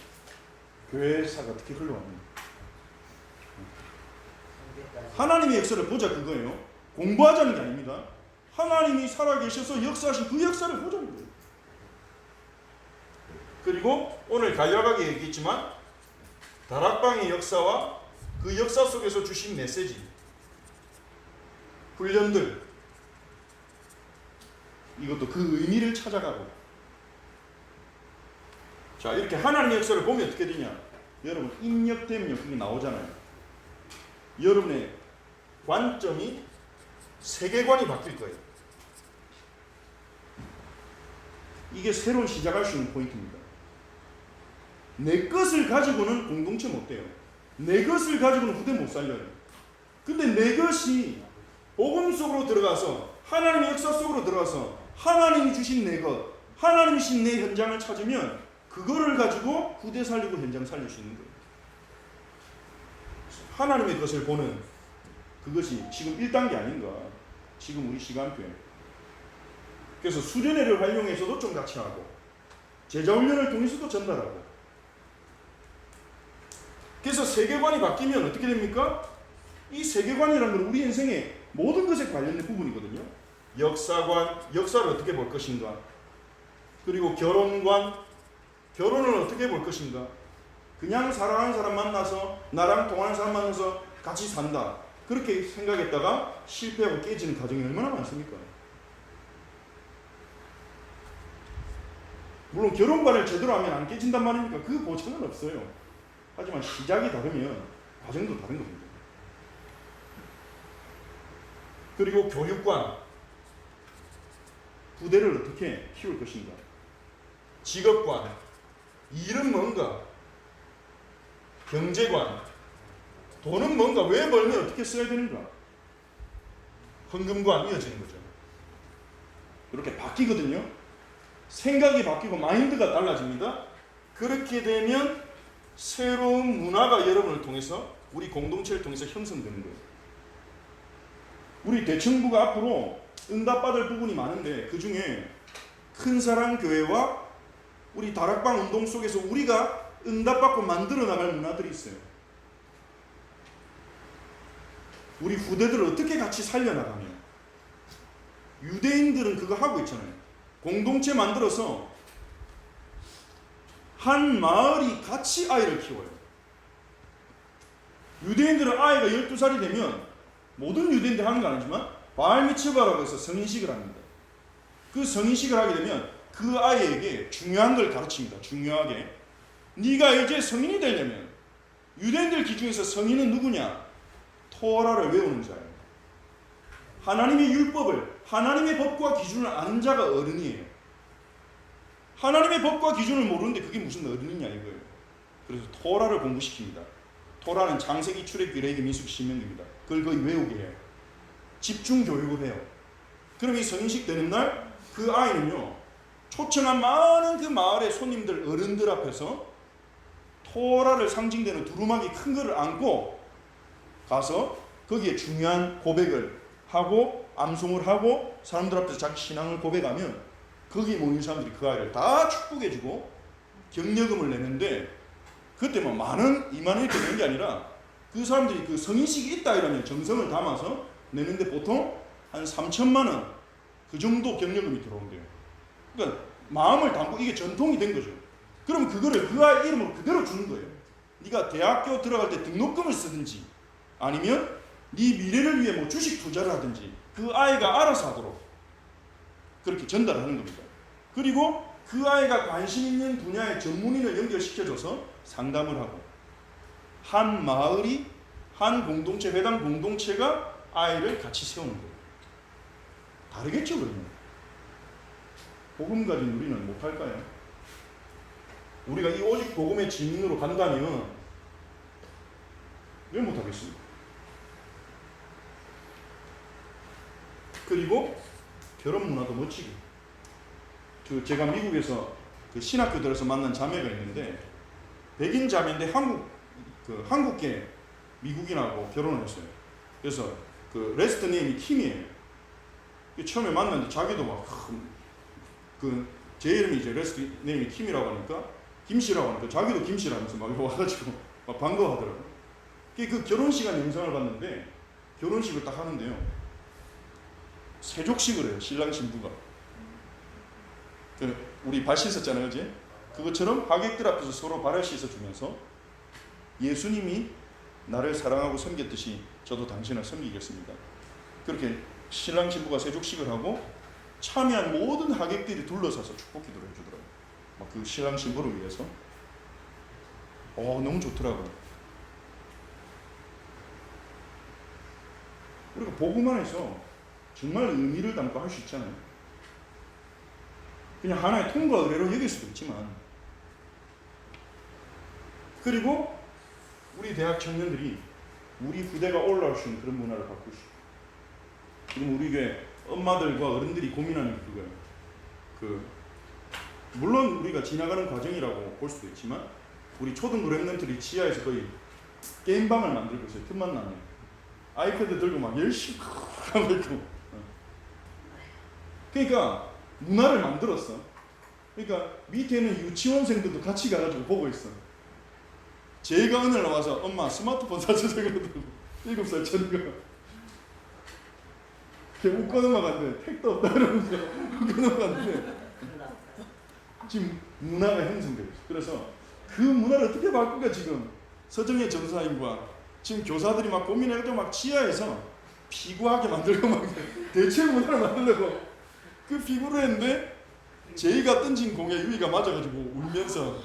교회사가 어떻게 흘러갑니다. 하나님의 역사를 보자 그거예요. 공부하자는 게 아닙니다. 하나님이 살아계셔서 역사하신 그 역사를 보자는 거예요. 그리고 오늘 간략하게 얘기했지만 다락방의 역사와 그 역사 속에서 주신 메시지, 훈련들, 이것도 그 의미를 찾아가고. 자, 이렇게 하나님의 역사를 보면 어떻게 되냐? 여러분 입력되면요 그게 나오잖아요. 여러분의 관점이, 세계관이 바뀔 거예요. 이게 새로운 시작할 수 있는 포인트입니다. 내 것을 가지고는 공동체 못 돼요. 내 것을 가지고는 후대 못 살려요. 근데 내 것이 복음 속으로 들어가서 하나님의 역사 속으로 들어가서 하나님이 주신 내 것, 하나님이 주신 내 현장을 찾으면 그거를 가지고 후대 살리고 현장 살릴 수 있는 거예요. 하나님의 것을 보는 그것이 지금 1단계 아닌가. 지금 우리 시간표에. 그래서 수련회를 활용해서도 좀 같이 하고 제자훈련을 통해서도 전달하고. 그래서 세계관이 바뀌면 어떻게 됩니까? 이 세계관이라는 건 우리 인생의 모든 것에 관련된 부분이거든요. 역사관, 역사를 어떻게 볼 것인가. 그리고 결혼관, 결혼을 어떻게 볼 것인가. 그냥 사랑하는 사람 만나서 나랑 통하는 사람 만나서 같이 산다. 그렇게 생각했다가 실패하고 깨지는 가정이 얼마나 많습니까? 물론 결혼관을 제대로 하면 안 깨진단 말입니까? 그 보장은 없어요. 하지만 시작이 다르면 과정도 다른 겁니다. 그리고 교육관, 부대를 어떻게 키울 것인가. 직업관, 일은 뭔가. 경제관, 돈은 뭔가, 왜 벌면 어떻게 써야 되는가. 헌금관, 이어지는 거죠. 이렇게 바뀌거든요. 생각이 바뀌고 마인드가 달라집니다. 그렇게 되면 새로운 문화가 여러분을 통해서, 우리 공동체를 통해서 형성되는 거예요. 우리 대청부가 앞으로 응답받을 부분이 많은데 그 중에 큰사랑교회와 우리 다락방 운동 속에서 우리가 응답받고 만들어 나갈 문화들이 있어요. 우리 후대들을 어떻게 같이 살려나가며, 유대인들은 그거 하고 있잖아요. 공동체 만들어서 한 마을이 같이 아이를 키워요. 유대인들은 아이가 12살이 되면, 모든 유대인들이 하는 거 아니지만 바알미츠바라고 해서 성인식을 합니다. 그 성인식을 하게 되면 그 아이에게 중요한 걸 가르칩니다. 중요하게. 네가 이제 성인이 되려면, 유대인들 기준에서 성인은 누구냐? 토라를 외우는 자예요. 하나님의 율법을, 하나님의 법과 기준을 아는 자가 어른이에요. 하나님의 법과 기준을 모르는데 그게 무슨 어른이냐 이거예요. 그래서 토라를 공부시킵니다. 토라는 창세기, 출애굽기, 레위기, 민수기, 신명기입니다. 그걸 거의 외우게 해요. 집중 교육을 해요. 그럼 이 성인식 되는 날 그 아이는요, 초청한 많은 그 마을의 손님들, 어른들 앞에서 토라를 상징되는 두루마기 큰 거를 안고 가서 거기에 중요한 고백을 하고 암송을 하고 사람들 앞에서 자기 신앙을 고백하면 거기에 모인 사람들이 그 아이를 다 축복해주고 격려금을 내는데, 그때 뭐 만원, 2만 원 이렇게 내는 게 아니라 그 사람들이 그 성인식이 있다 이러면 정성을 담아서 내는데 보통 한 3천만 원 그 정도 격려금이 들어온대요. 그러니까 마음을 담고 이게 전통이 된 거죠. 그럼 그거를 그 아이 이름으로 그대로 주는 거예요. 네가 대학교 들어갈 때 등록금을 쓰든지 아니면 네 미래를 위해 뭐 주식 투자를 하든지 그 아이가 알아서 하도록 그렇게 전달하는 겁니다. 그리고 그 아이가 관심 있는 분야의 전문인을 연결시켜줘서 상담을 하고, 한 마을이, 한 공동체, 회당 공동체가 아이를 같이 세우는 거예요. 다르겠죠, 그러면? 복음 가진 우리는 못할까요? 우리가 이 오직 복음의 증인으로 간다면 왜 못하겠습니까? 그리고 결혼 문화도 멋지고, 제가 미국에서 그 신학교들에서 만난 자매가 있는데, 백인 자매인데 한국계 미국인하고 결혼을 했어요. 그래서 그 레스트 네임이 킴이에요. 처음에 만났는데 자기도 막 제 이름이 이제 레스트 네임이 킴이라고 하니까, 김씨라고 하니까 자기도 김씨라면서 막 와가지고 막 반가워하더라고요. 그 결혼식한 영상을 봤는데, 결혼식을 딱 하는데요, 세족식을 해요. 신랑 신부가. 우리 발 씻었잖아요, 어제. 그것처럼 하객들 앞에서 서로 발을 씻어주면서 예수님이 나를 사랑하고 섬겼듯이 저도 당신을 섬기겠습니다. 그렇게 신랑 신부가 세족식을 하고 참여한 모든 하객들이 둘러서서 축복 기도를 해주더라고요. 막 그 신랑 신부를 위해서. 너무 좋더라고요. 그리고 복음 안에서 정말 의미를 담고 할 수 있잖아요. 그냥 하나의 통과 의례로 여길 수도 있지만, 그리고 우리 대학 청년들이 우리 부대가 올라올 수 있는 그런 문화를 바꿀 수 있어요. 지금 우리 교회 엄마들과 어른들이 고민하는 게 그거예요. 물론 우리가 지나가는 과정이라고 볼 수도 있지만, 우리 초등부 랩런트들이 지하에서 거의 게임방을 만들고 있어요. 틈만 나면 아이패드 들고 막 열심히 하고 있고. 그러니까 문화를 만들었어. 그러니까 밑에는 유치원생들도 같이 가가지고 보고 있어. 제가 오늘 와서 엄마 스마트폰 사주세요 그러더라고. 7살 차니까. 웃고 넘어갔는데 택도 없다 그러면서 웃고 넘어갔는데 지금 문화가 형성되고 있어. 그래서 그 문화를 어떻게 바꿀까 지금 서정혜 전사님과 지금 교사들이 막 고민해가지고 막 지하에서 피구하게 만들고 막 대체 문화를 만들려고 그 피구를 했는데, 제이가 던진 공에 유이가 맞아가지고 울면서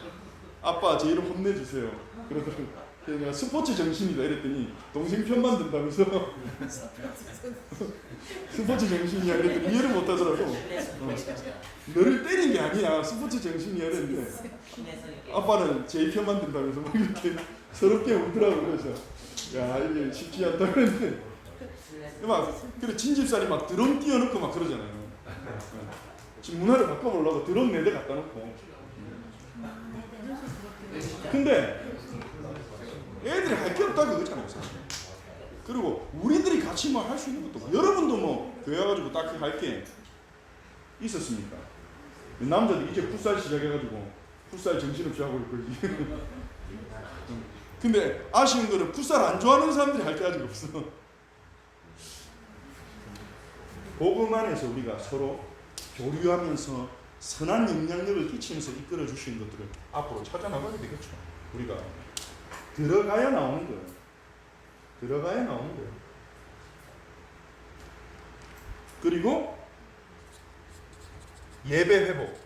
아빠 제 이름 혼내주세요 그러더라고. 내가 스포츠 정신이다 이랬더니 동생 편만 든다면서 스포츠 정신이야 이랬더니 이해를 못하더라고. 너를 때린 게 아니야, 스포츠 정신이야 이랬는데 아빠는 제 편만 든다면서 막 이렇게 서럽게 울더라고. 그래서 야 이게 쉽지 않다 그랬는데, 그래 진집살이 막 드럼 띄워놓고 막 그러잖아요. 지금 문화를 바꿔보려고 드럼 4대 갖다 놓고. 근데 애들이 할 게 없다 그거잖아요 사실. 그리고 우리들이 같이 뭐 할 수 있는 것도, 여러분도 뭐 교회 와가지고 딱히 할 게 있었습니까? 남자들 이제 풋살 시작해가지고 풋살 정신없이 하고 있고. 근데 아쉬운 거는 풋살 안 좋아하는 사람들이 할 게 아직 없어. 복음 안에서 우리가 서로 교류하면서 선한 영향력을 끼치면서 이끌어 주시는 것들을 앞으로 찾아나가야 되겠죠. 우리가 들어가야 나오는 거예요. 들어가야 나오는 거예요. 그리고 예배 회복.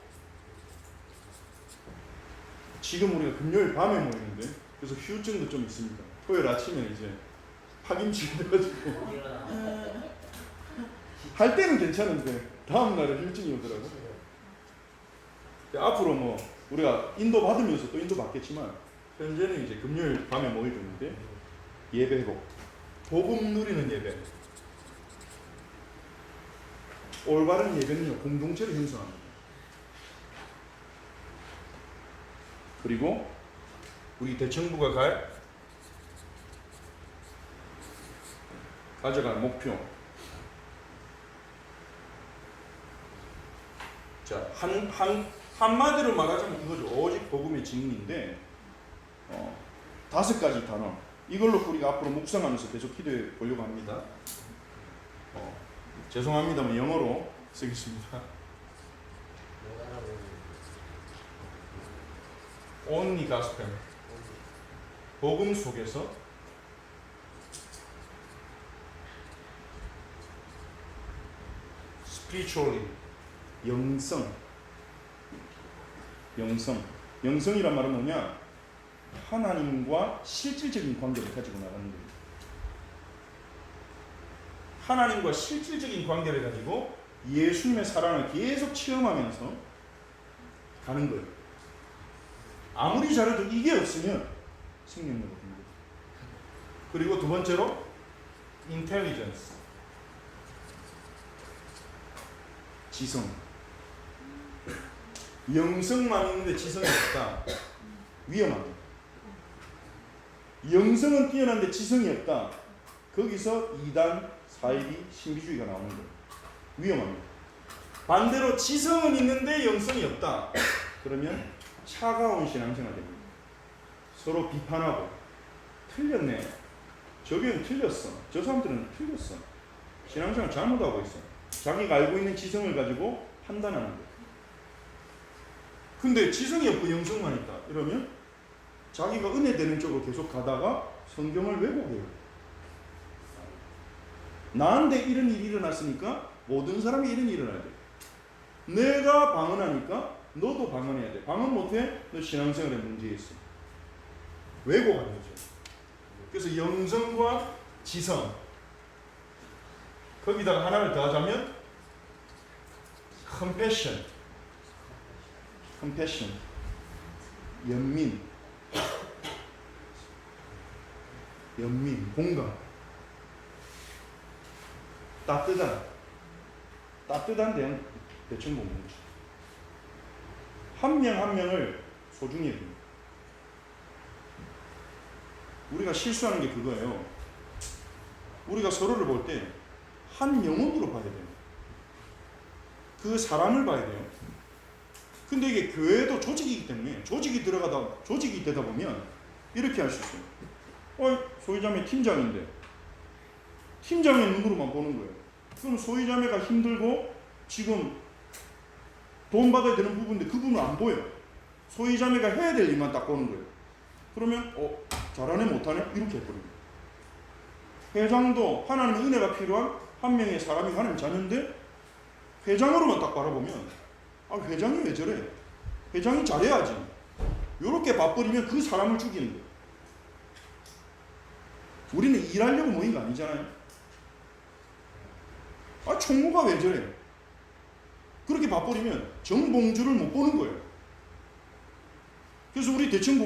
지금 우리가 금요일 밤에 모이는데 그래서 휴증도 좀 있습니다. 토요일 아침에 이제 파김치 돼가지고 할 때는 괜찮은데 다음 날에 휴증이 오더라고. 앞으로 뭐 우리가 인도 받으면서 또 인도 받겠지만 현재는 이제 금요일 밤에 모이고 있는데 예배 회복, 복음 누리는 예배. 올바른 예배는요 공동체를 형성합니다. 그리고 우리 대청부가 가져갈 목표. 자, 한마디로 말하자면 이거죠. 오직 복음의 증인인데 5가지 단어. 이걸로 우리가 앞으로 묵상하면서 계속 기도해 보려고 합니다. 죄송합니다만 영어로 쓰겠습니다. Only gospel. 복음 속에서 spiritually 영성이란 말은 뭐냐? 하나님과 실질적인 관계를 가지고 나가는 거예요. 하나님과 실질적인 관계를 가지고 예수님의 사랑을 계속 체험하면서 가는 거예요. 아무리 잘해도 이게 없으면 생명력 없는 거예요. 그리고 두 번째로 intelligence, 지성. 영성만 있는데 지성이 없다. 위험합니다. 영성은 뛰어난데 지성이 없다. 거기서 이단, 사이비, 신비주의가 나오는 거예요. 위험합니다. 반대로 지성은 있는데 영성이 없다. 그러면 차가운 신앙생활 됩니다. 서로 비판하고 틀렸네. 저기는 틀렸어. 저 사람들은 틀렸어. 신앙생활 잘못하고 있어. 자기가 알고 있는 지성을 가지고 판단하는 거예요. 근데 지성이 없고 영성만 있다. 이러면 자기가 은혜 되는 쪽으로 계속 가다가 성경을 왜곡해요. 나한테 이런 일이 일어났으니까 모든 사람이 이런 일이 일어나야 돼. 내가 방언하니까 너도 방언해야 돼. 방언 못해? 너 신앙생활에 문제 있어. 왜곡하는 거죠. 그래서 영성과 지성, 거기다가 하나를 더하자면 compassion, 연민, 공감, 따뜻한 대충 공동체. 한 명 한 명을 소중히 여깁니다. 우리가 실수하는 게 그거예요. 우리가 서로를 볼 때 한 영혼으로 봐야 돼요. 그 사람을 봐야 돼요. 근데 이게 교회도 조직이기 때문에 조직이 되다 보면 이렇게 할 수 있어요. 소희자매 팀장인데 팀장의 눈으로만 보는 거예요. 그럼 소희자매가 힘들고 지금 돈 받아야 되는 부분인데 그 부분은 안 보여요. 소희자매가 해야 될 일만 딱 보는 거예요. 그러면 잘하네 못하네 이렇게 해버립니다. 회장도 하나님의 은혜가 필요한 한 명의 사람이 하나님 자녀인데 회장으로만 딱 바라보면 회장이 왜 저래? 회장이 잘해야지. 이렇게 봐버리면 그 사람을 죽이는 거예요. 우리는 일하려고 모인 거 아니잖아요. 총무가 왜 저래? 그렇게 봐버리면 정봉주를 못 보는 거예요. 그래서 우리 대청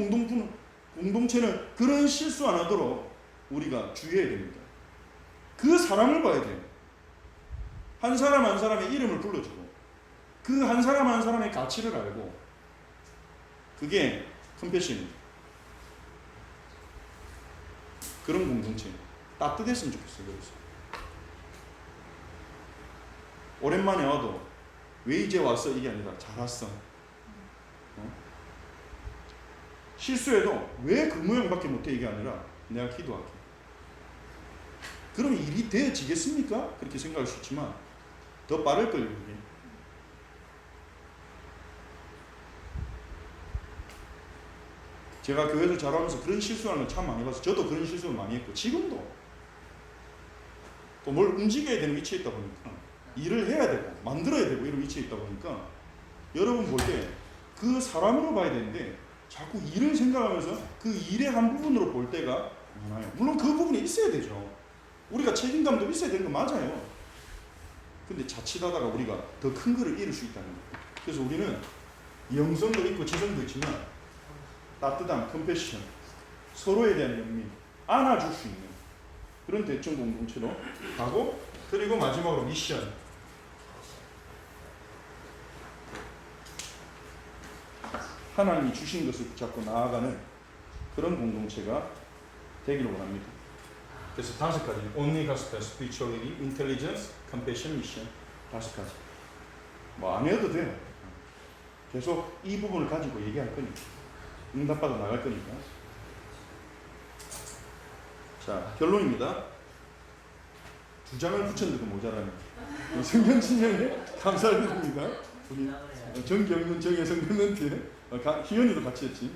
공동체는 그런 실수 안 하도록 우리가 주의해야 됩니다. 그 사람을 봐야 돼요. 한 사람 한 사람의 이름을 불러주고 그 한 사람 한 사람의 가치를 알고 그게 컴패션입니다. 그런 공동체 따뜻했으면 좋겠어요. 그래서 오랜만에 와도 왜 이제 왔어? 이게 아니라 잘 왔어. 실수해도 왜 그 모양밖에 못해 이게 아니라 내가 기도할게. 그러면 일이 되어지겠습니까? 그렇게 생각할 수 있지만 더 빠를 걸요. 이게. 제가 교회에서 자라면서 그런 실수하는 걸 참 많이 봐서 저도 그런 실수를 많이 했고 지금도 또 뭘 움직여야 되는 위치에 있다 보니까 일을 해야 되고 만들어야 되고 이런 위치에 있다 보니까 여러분 볼 때 그 사람으로 봐야 되는데 자꾸 일을 생각하면서 그 일의 한 부분으로 볼 때가 많아요. 물론 그 부분이 있어야 되죠. 우리가 책임감도 있어야 되는 거 맞아요. 근데 자칫하다가 우리가 더 큰 거를 잃을 수 있다는 거예요. 그래서 우리는 영성도 있고 지성도 있지만 따뜻한 컴패션, 서로에 대한 연민, 안아줄 수 있는 그런 대청 공동체로 가고, 그리고 마지막으로 미션. 하나님이 주신 것을 붙잡고 나아가는 그런 공동체가 되기를 원합니다. 그래서 5가지. Only Gospel, Spirituality, Intelligence, Compassion, Mission. 5가지. 뭐 안 해도 돼요. 계속 이 부분을 가지고 얘기할 거니까. 응답받아 나갈 거니까. 자, 결론입니다. 2장을 붙였는데도 모자라네. 성경 진영에 감사를 드립니다. 우리 정경윤, 정혜성 멘트 희연이도 같이 했지.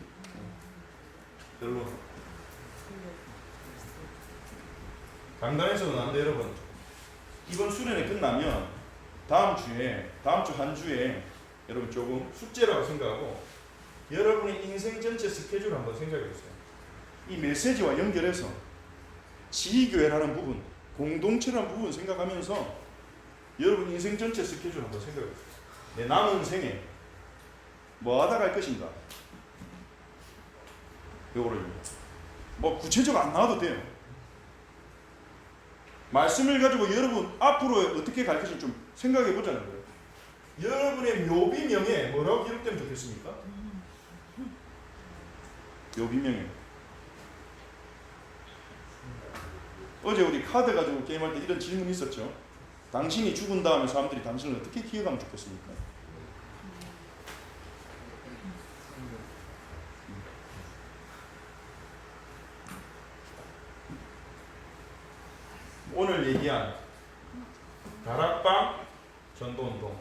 결론. 강단에서는 안 돼, 여러분. 이번 수련회 끝나면 다음 주 한 주에 여러분 조금 숙제라고 생각하고 여러분의 인생 전체 스케줄 한번 생각해 보세요. 이 메시지와 연결해서 지교회라는 부분, 공동체라는 부분 생각하면서 여러분 인생 전체 스케줄 한번 생각해 보세요. 내 남은 생에 뭐 하다 갈 것인가? 요거를 뭐 구체적으로 안 나와도 돼요. 말씀을 가지고 여러분 앞으로 어떻게 갈 것인지 좀 생각해 보자는 거예요. 여러분의 묘비명에 뭐라고 기록되면 좋겠습니까? 묘비명에. 어제 우리 카드 가지고 게임할 때 이런 질문이 있었죠. 당신이 죽은 다음에 사람들이 당신을 어떻게 기억하면 좋겠습니까? 오늘 얘기한 다락방 전도운동,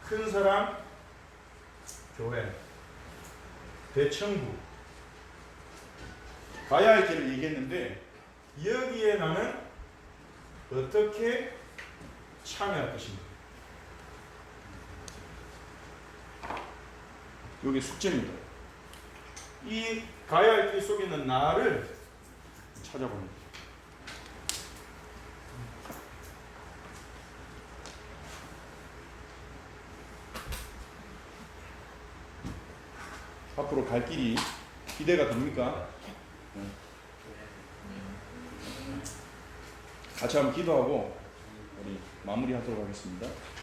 큰 사람 교회, 대청구 가야 할 길을 얘기했는데 여기에 나는 어떻게 참여할 것인가? 여기 숙제입니다. 이 가야 할 길 속에 있는 나를 찾아보는 거예요. 앞으로 갈 길이 기대가 됩니까? 같이 한번 기도하고 우리 마무리하도록 하겠습니다.